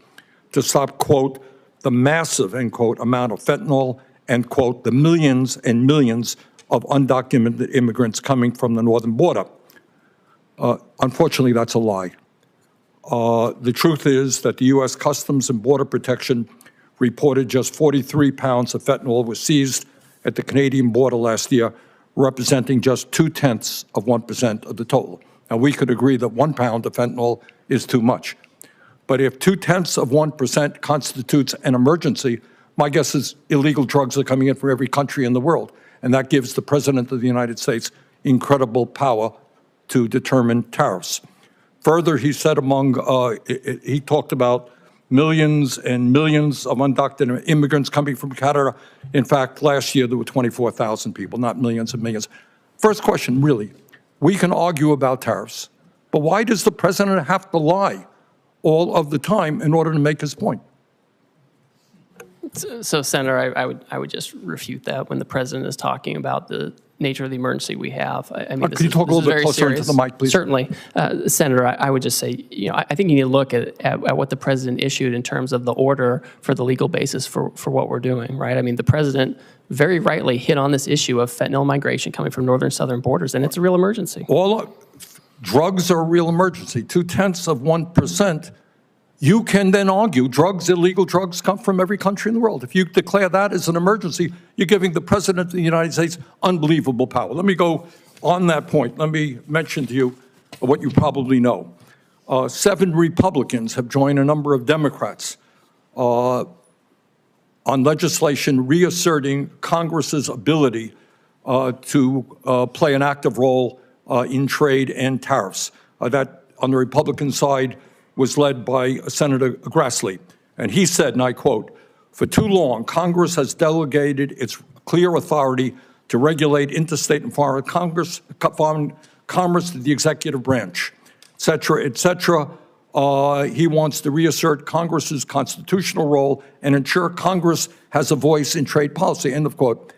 to stop, quote, the massive, end quote, amount of fentanyl and, quote, the millions and millions of undocumented immigrants coming from the northern border. Unfortunately, that's a lie. The truth is that the U.S. Customs and Border Protection reported just 43 pounds of fentanyl was seized at the Canadian border last year, representing just 0.2% of the total. Now, we could agree that 1 pound of fentanyl is too much. But if 0.2% constitutes an emergency, my guess is illegal drugs are coming in from every country in the world. And that gives the President of the United States incredible power to determine tariffs. Further, he said he talked about millions and millions of undocumented immigrants coming from Canada. In fact, last year there were 24,000 people, not millions and millions. First question, really, we can argue about tariffs, but why does the president have to lie all of the time in order to make his point? So, Senator, I would just refute that when the president is talking about the nature of the emergency we have. I mean, Could you talk a little bit closer into the mic, please? Certainly. Senator, I would just say, I think you need to look at what the president issued in terms of the order for the legal basis for what we're doing, right? I mean, the president very rightly hit on this issue of fentanyl migration coming from northern and southern borders, and it's a real emergency. Drugs are a real emergency. 0.2%. You can then argue illegal drugs come from every country in the world. If you declare that as an emergency, you're giving the President of the United States unbelievable power. Let me go on that point. Let me mention to you what you probably know. 7 Republicans have joined a number of Democrats on legislation reasserting Congress's ability to play an active role in trade and tariffs. That, on the Republican side, was led by Senator Grassley. And he said, and I quote, "For too long, Congress has delegated its clear authority to regulate interstate and foreign commerce to the executive branch, et cetera, et cetera." He wants to reassert Congress's constitutional role and ensure Congress has a voice in trade policy, end of quote.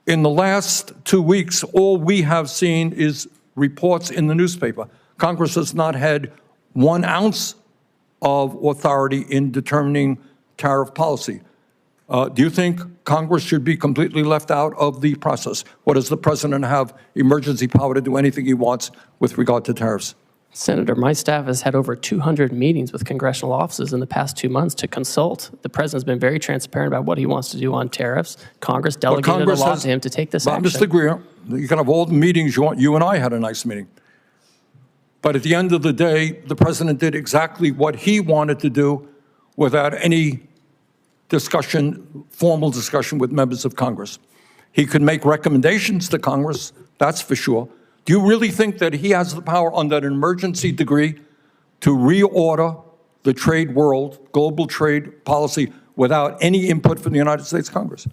In the last 2 weeks, all we have seen is reports in the newspaper. Congress has not had 1 ounce of authority in determining tariff policy. Do you think Congress should be completely left out of the process? Or does the president have emergency power to do anything he wants with regard to tariffs? Senator, my staff has had over 200 meetings with congressional offices in the past 2 months to consult. The president's been very transparent about what he wants to do on tariffs. Congress delegated a law to him to take this action. Mr. Greer, you can have all the meetings you want. You and I had a nice meeting. But at the end of the day, the president did exactly what he wanted to do without any discussion, formal discussion with members of Congress. He could make recommendations to Congress, that's for sure. Do you really think that he has the power under an emergency degree to reorder the trade world, global trade policy, without any input from the United States Congress?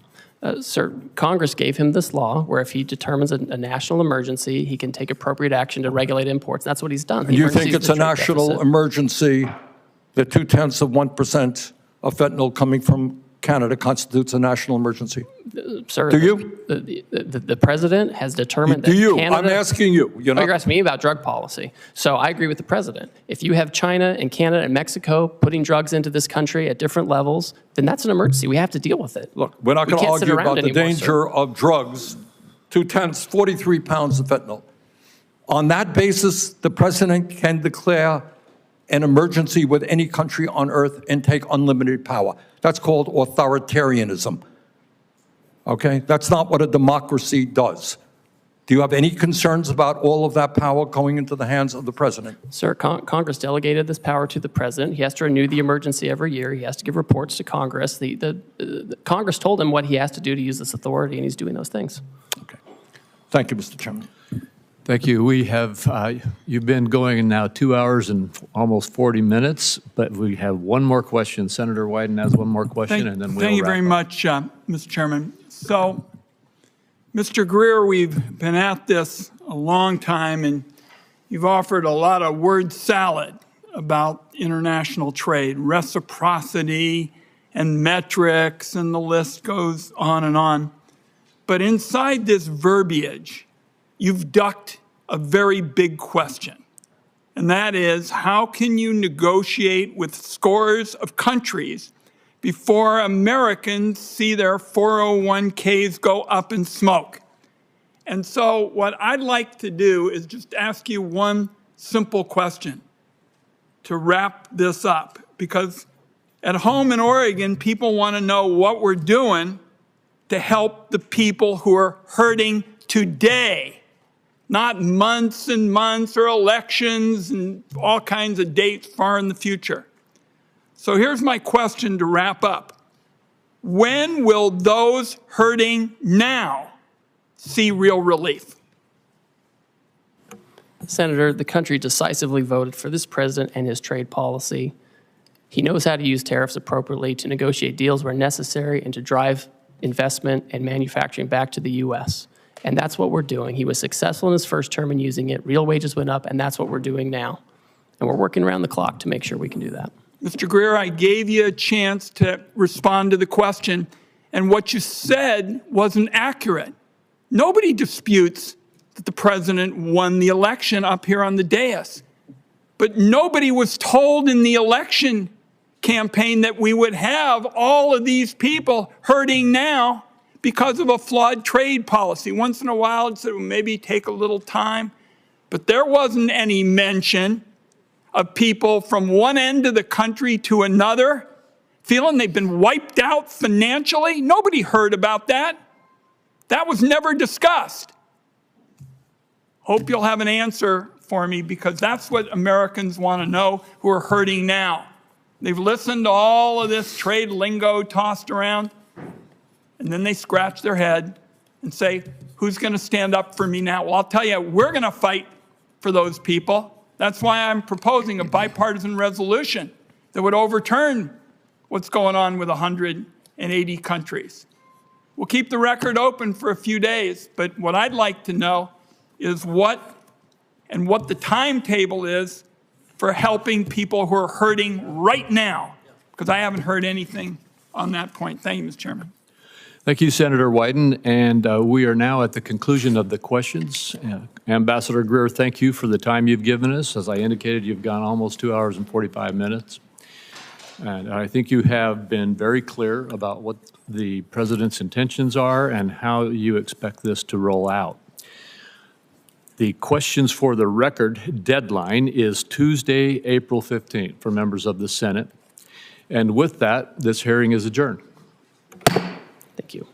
Sir, Congress gave him this law where if he determines a national emergency, he can take appropriate action to regulate imports. That's what he's done. And you think it's a national emergency that 0.2% of fentanyl coming from Canada constitutes a national emergency? Sir, do you? The president has determined that Canada... I'm asking you. You're asking me about drug policy. So I agree with the president. If you have China and Canada and Mexico putting drugs into this country at different levels, then that's an emergency. We have to deal with it. Look, we're not going to argue about the danger of drugs. 43 pounds of fentanyl. On that basis, the president can declare an emergency with any country on earth and take unlimited power. That's called authoritarianism. Okay? That's not what a democracy does. Do you have any concerns about all of that power going into the hands of the president? Sir, Congress delegated this power to the president. He has to renew the emergency every year. He has to give reports to Congress. The Congress told him what he has to do to use this authority, and he's doing those things. Okay. Thank you, Mr. Chairman. Thank you. We have, you've been going now 2 hours and almost 40 minutes, but we have one more question. Senator Wyden has one more question, and then we'll Thank you wrap very up. much, Mr. Chairman. So, Mr. Greer, we've been at this a long time, and you've offered a lot of word salad about international trade, reciprocity and metrics, and the list goes on and on. But inside this verbiage, you've ducked a very big question, and that is, how can you negotiate with scores of countries before Americans see their 401ks go up in smoke? And so what I'd like to do is just ask you one simple question to wrap this up, because at home in Oregon, people want to know what we're doing to help the people who are hurting today, not months and months or elections and all kinds of dates far in the future. So here's my question to wrap up. When will those hurting now see real relief? Senator, the country decisively voted for this president and his trade policy. He knows how to use tariffs appropriately to negotiate deals where necessary and to drive investment and manufacturing back to the U.S. And that's what we're doing. He was successful in his first term in using it. Real wages went up, and that's what we're doing now. And we're working around the clock to make sure we can do that. Mr. Greer, I gave you a chance to respond to the question, and what you said wasn't accurate. Nobody disputes that the president won the election up here on the dais. But nobody was told in the election campaign that we would have all of these people hurting now because of a flawed trade policy. Once in a while, it said, well, maybe take a little time. But there wasn't any mention of people from one end of the country to another feeling they've been wiped out financially. Nobody heard about that. That was never discussed. Hope you'll have an answer for me, because that's what Americans want to know who are hurting now. They've listened to all of this trade lingo tossed around, and then they scratch their head and say, who's going to stand up for me now? Well, I'll tell you, we're going to fight for those people. That's why I'm proposing a bipartisan resolution that would overturn what's going on with 180 countries. We'll keep the record open for a few days, but what I'd like to know is what the timetable is for helping people who are hurting right now, because I haven't heard anything on that point. Thank you, Mr. Chairman. Thank you, Senator Wyden. And we are now at the conclusion of the questions. Ambassador Greer, thank you for the time you've given us. As I indicated, you've gone almost 2 hours and 45 minutes. And I think you have been very clear about what the president's intentions are and how you expect this to roll out. The questions for the record deadline is Tuesday, April 15th for members of the Senate. And with that, this hearing is adjourned. Thank you.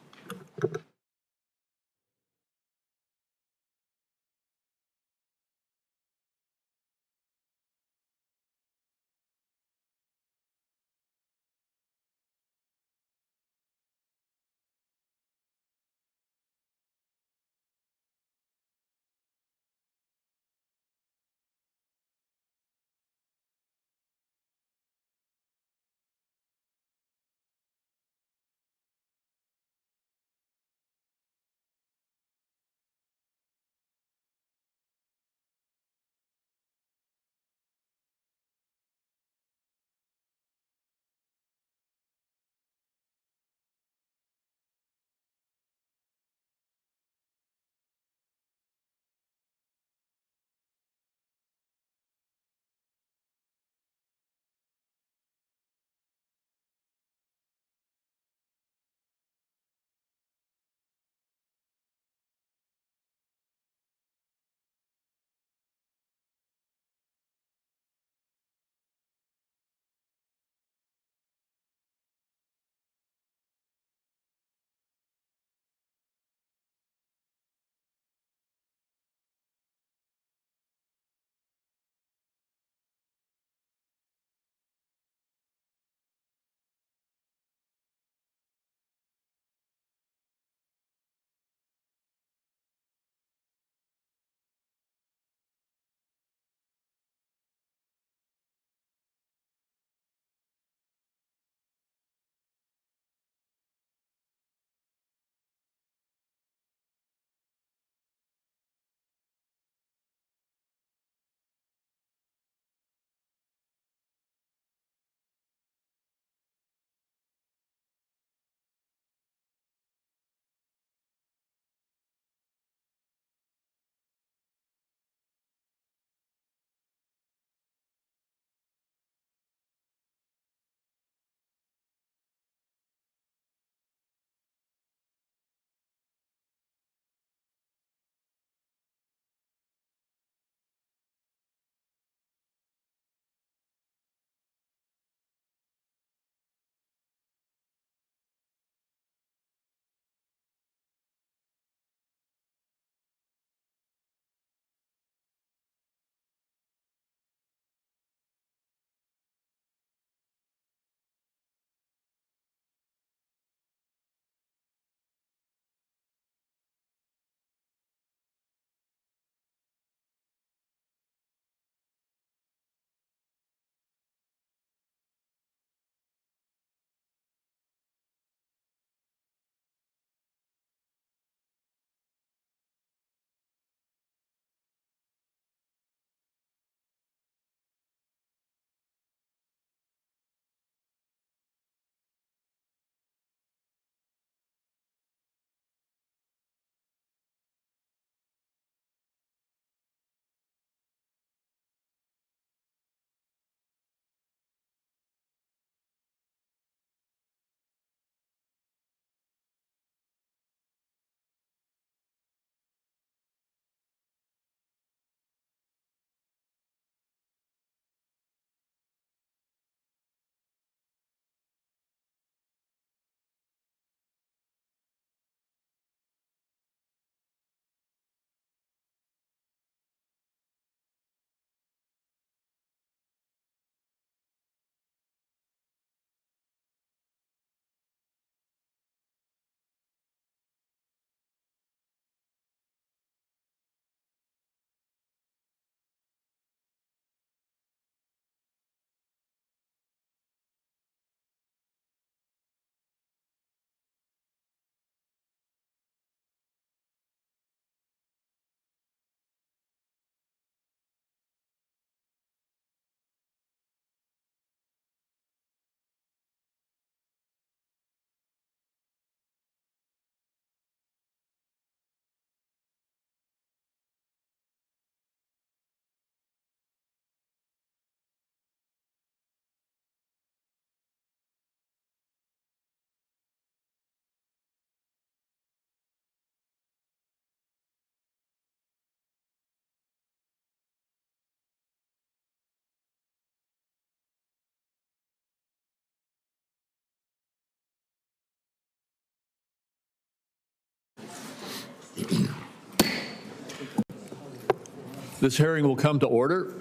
This hearing will come to order.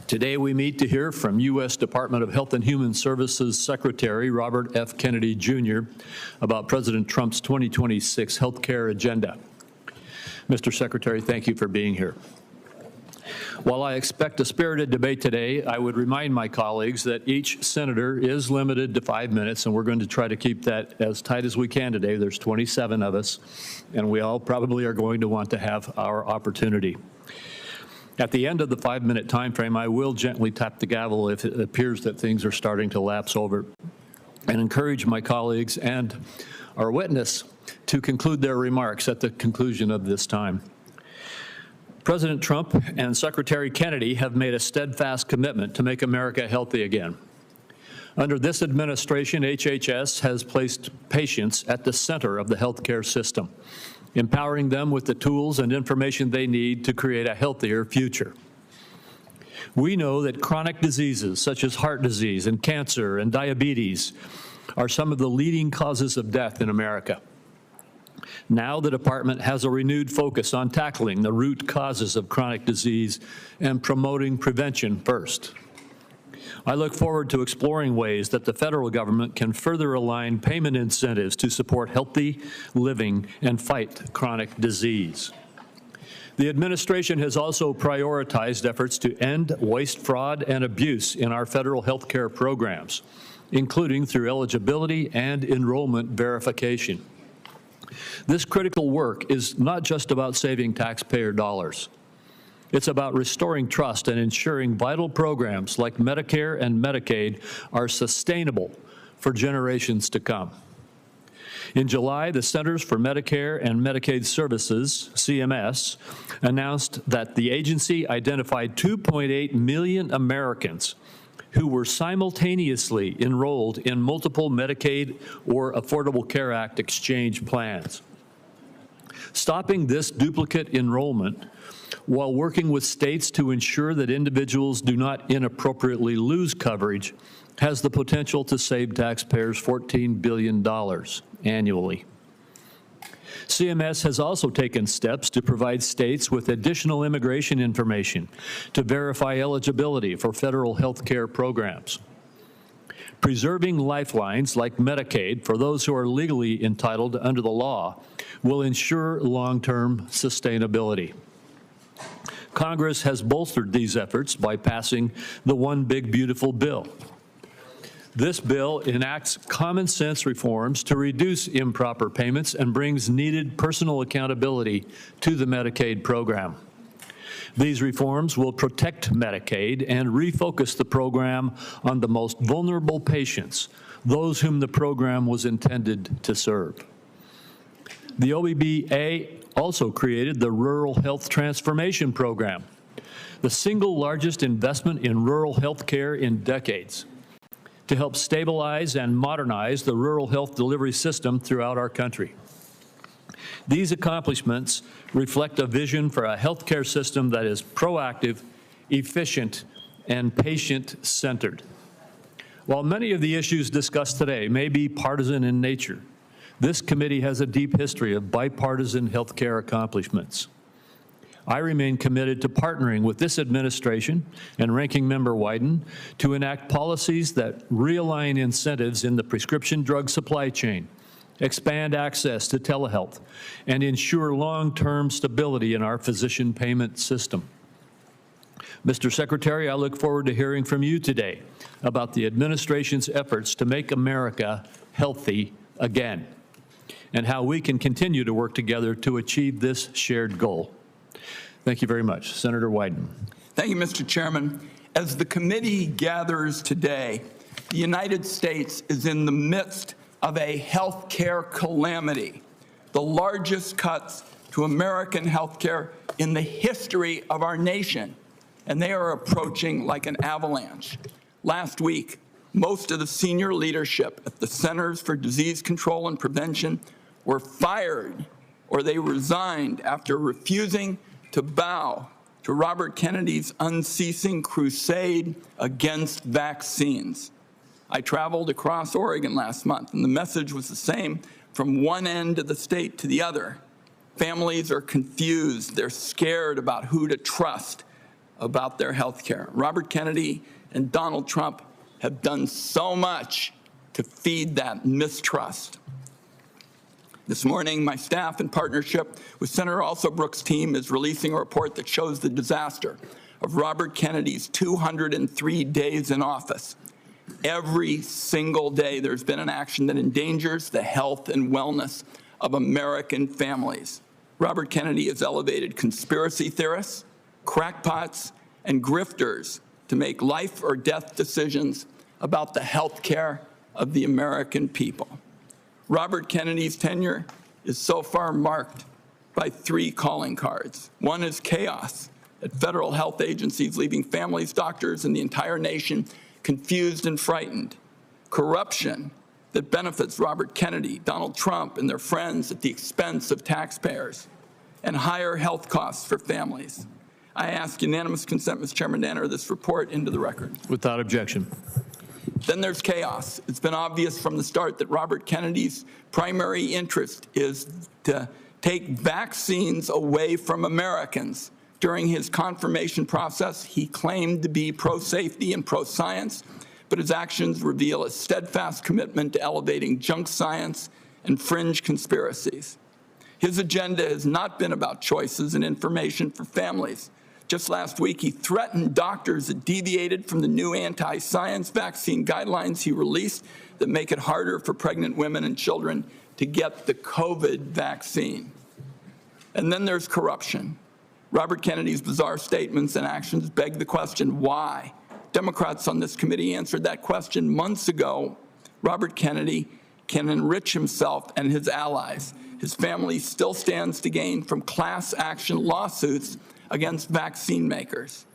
Today we meet to hear from U.S. Department of Health and Human Services Secretary Robert F. Kennedy Jr. about President Trump's 2026 health care agenda. Mr. Secretary, thank you for being here. While I expect a spirited debate today, I would remind my colleagues that each senator is limited to 5 minutes, and we're going to try to keep that as tight as we can today. There's 27 of us, and we all probably are going to want to have our opportunity. At the end of the 5-minute time frame, I will gently tap the gavel if it appears that things are starting to lapse over, and encourage my colleagues and our witness to conclude their remarks at the conclusion of this time. President Trump and Secretary Kennedy have made a steadfast commitment to make America healthy again. Under this administration, HHS has placed patients at the center of the healthcare system, empowering them with the tools and information they need to create a healthier future. We know that chronic diseases such as heart disease and cancer and diabetes are some of the leading causes of death in America. Now the department has a renewed focus on tackling the root causes of chronic disease and promoting prevention first. I look forward to exploring ways that the federal government can further align payment incentives to support healthy living and fight chronic disease. The administration has also prioritized efforts to end waste, fraud, and abuse in our federal health care programs, including through eligibility and enrollment verification. This critical work is not just about saving taxpayer dollars. It's about restoring trust and ensuring vital programs like Medicare and Medicaid are sustainable for generations to come. In July, the Centers for Medicare and Medicaid Services, CMS, announced that the agency identified 2.8 million Americans who were simultaneously enrolled in multiple Medicaid or Affordable Care Act exchange plans. Stopping this duplicate enrollment while working with states to ensure that individuals do not inappropriately lose coverage has the potential to save taxpayers $14 billion annually. CMS has also taken steps to provide states with additional immigration information to verify eligibility for federal health care programs. Preserving lifelines like Medicaid for those who are legally entitled under the law will ensure long-term sustainability. Congress has bolstered these efforts by passing the One Big Beautiful Bill. This bill enacts common sense reforms to reduce improper payments and brings needed personal accountability to the Medicaid program. These reforms will protect Medicaid and refocus the program on the most vulnerable patients, those whom the program was intended to serve. The OBBA also created the Rural Health Transformation Program, the single largest investment in rural health care in decades, to help stabilize and modernize the rural health delivery system throughout our country. These accomplishments reflect a vision for a healthcare system that is proactive, efficient, and patient-centered. While many of the issues discussed today may be partisan in nature, this committee has a deep history of bipartisan healthcare accomplishments. I remain committed to partnering with this administration and Ranking Member Wyden to enact policies that realign incentives in the prescription drug supply chain, expand access to telehealth, and ensure long-term stability in our physician payment system. Mr. Secretary, I look forward to hearing from you today about the administration's efforts to make America healthy again, and how we can continue to work together to achieve this shared goal. Thank you very much. Senator Wyden. Thank you, Mr. Chairman. As the committee gathers today, the United States is in the midst of a health care calamity, the largest cuts to American health care in the history of our nation, and they are approaching like an avalanche. Last week, most of the senior leadership at the Centers for Disease Control and Prevention were fired or they resigned after refusing to bow to Robert Kennedy's unceasing crusade against vaccines. I traveled across Oregon last month, and the message was the same from one end of the state to the other. Families are confused. They're scared about who to trust about their health care. Robert Kennedy and Donald Trump have done so much to feed that mistrust. This morning, my staff, in partnership with Senator Alsobrooks' team, is releasing a report that shows the disaster of Robert Kennedy's 203 days in office. Every single day, there's been an action that endangers the health and wellness of American families. Robert Kennedy has elevated conspiracy theorists, crackpots, and grifters to make life or death decisions about the health care of the American people. Robert Kennedy's tenure is so far marked by 3 calling cards. One is chaos at federal health agencies, leaving families, doctors, and the entire nation confused and frightened. Corruption that benefits Robert Kennedy, Donald Trump, and their friends at the expense of taxpayers. And higher health costs for families. I ask unanimous consent, Mr. Chairman, to enter this report into the record. Without objection. Then there's chaos. It's been obvious from the start that Robert Kennedy's primary interest is to take vaccines away from Americans. During his confirmation process, he claimed to be pro-safety and pro-science, but his actions reveal a steadfast commitment to elevating junk science and fringe conspiracies. His agenda has not been about choices and information for families. Just last week, he threatened doctors that deviated from the new anti-science vaccine guidelines he released that make it harder for pregnant women and children to get the COVID vaccine. And then there's corruption. Robert Kennedy's bizarre statements and actions beg the question, why? Democrats on this committee answered that question months ago. Robert Kennedy can enrich himself and his allies. His family still stands to gain from class action lawsuits against vaccine makers.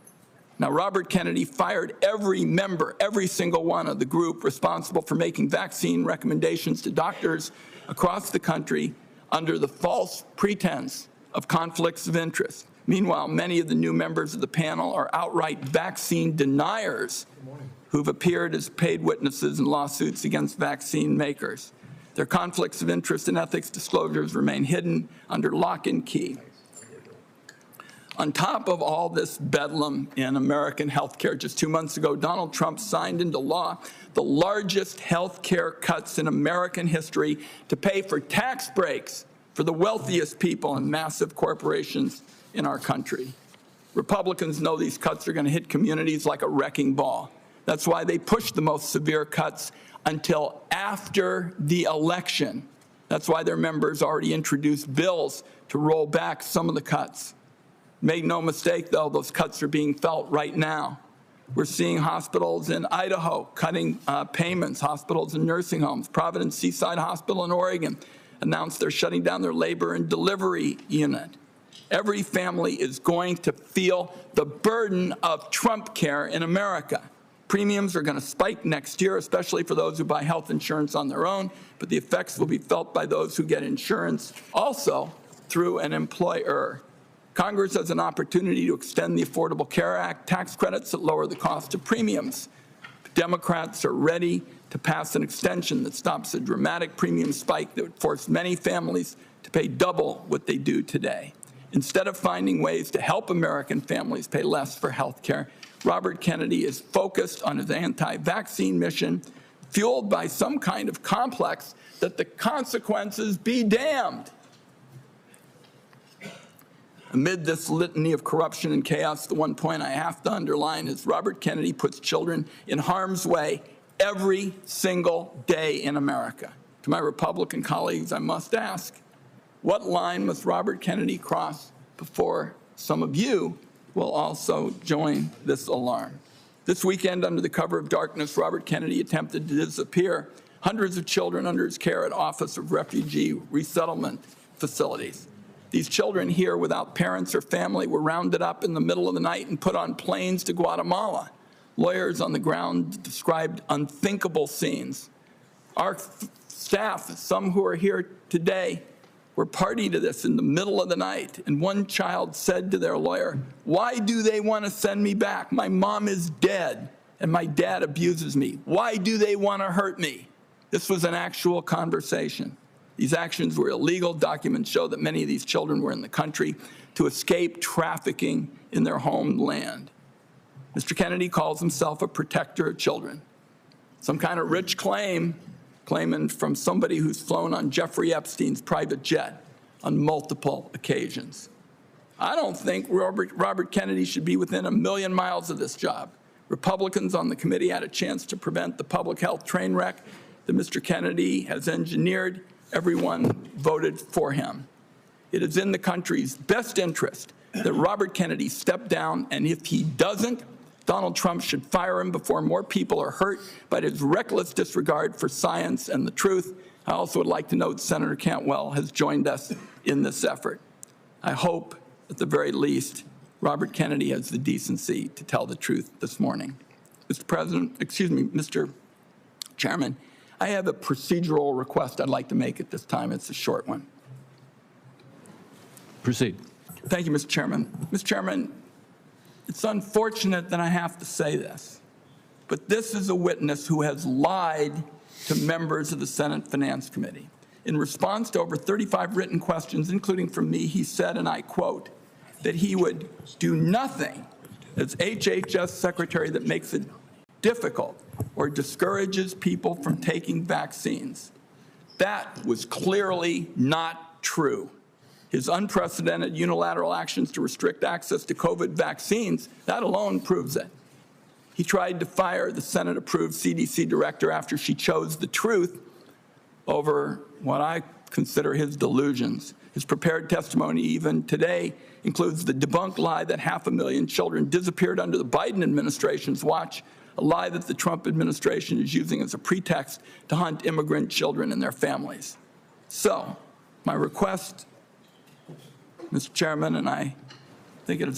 Now, Robert Kennedy fired every member, every single one of the group responsible for making vaccine recommendations to doctors across the country under the false pretense of conflicts of interest. Meanwhile, many of the new members of the panel are outright vaccine deniers who've appeared as paid witnesses in lawsuits against vaccine makers. Their conflicts of interest and ethics disclosures remain hidden under lock and key. On top of all this bedlam in American health care, just 2 months ago, Donald Trump signed into law the largest health care cuts in American history to pay for tax breaks for the wealthiest people and massive corporations in our country. Republicans know these cuts are going to hit communities like a wrecking ball. That's why they pushed the most severe cuts until after the election. That's why their members already introduced bills to roll back some of the cuts. Make no mistake, though, those cuts are being felt right now. We're seeing hospitals in Idaho cutting payments, hospitals and nursing homes. Providence Seaside Hospital in Oregon announced they're shutting down their labor and delivery unit. Every family is going to feel the burden of Trump care in America. Premiums are going to spike next year, especially for those who buy health insurance on their own, but the effects will be felt by those who get insurance also through an employer. Congress has an opportunity to extend the Affordable Care Act tax credits that lower the cost of premiums. Democrats are ready to pass an extension that stops a dramatic premium spike that would force many families to pay double what they do today. Instead of finding ways to help American families pay less for health care, Robert Kennedy is focused on his anti-vaccine mission, fueled by some kind of complex that the consequences be damned. Amid this litany of corruption and chaos, the one point I have to underline is Robert Kennedy puts children in harm's way every single day in America. To my Republican colleagues, I must ask, what line must Robert Kennedy cross before some of you will also join this alarm? This weekend, under the cover of darkness, Robert Kennedy attempted to disappear hundreds of children under his care at Office of Refugee Resettlement facilities. These children here without parents or family were rounded up in the middle of the night and put on planes to Guatemala. Lawyers on the ground described unthinkable scenes. Our staff, some who are here today, were party to this in the middle of the night. And one child said to their lawyer, "Why do they want to send me back? My mom is dead and my dad abuses me. Why do they want to hurt me?" This was an actual conversation. These actions were illegal. Documents show that many of these children were in the country to escape trafficking in their homeland. Mr. Kennedy calls himself a protector of children. Some kind of rich claiming from somebody who's flown on Jeffrey Epstein's private jet on multiple occasions. I don't think Robert Kennedy should be within a million miles of this job. Republicans on the committee had a chance to prevent the public health train wreck that Mr. Kennedy has engineered. Everyone voted for him. It is in the country's best interest that Robert Kennedy step down, and if he doesn't, Donald Trump should fire him before more people are hurt by his reckless disregard for science and the truth. I also would like to note Senator Cantwell has joined us in this effort. I hope, at the very least, Robert Kennedy has the decency to tell the truth this morning. Mr. Chairman, I have a procedural request I'd like to make at this time. It's a short one. Proceed. Thank you, Mr. Chairman. Mr. Chairman, it's unfortunate that I have to say this, but this is a witness who has lied to members of the Senate Finance Committee. In response to over 35 written questions, including from me, he said, and I quote, that he would do nothing as HHS Secretary that makes it difficult or discourages people from taking vaccines. That was clearly not true. His unprecedented unilateral actions to restrict access to COVID vaccines, that alone proves it. He tried to fire the Senate-approved CDC director after she chose the truth over what I consider his delusions. His prepared testimony even today includes the debunked lie that 500,000 children disappeared under the Biden administration's watch, a lie that the Trump administration is using as a pretext to hunt immigrant children and their families. So, my request, Mr. Chairman, and I think it is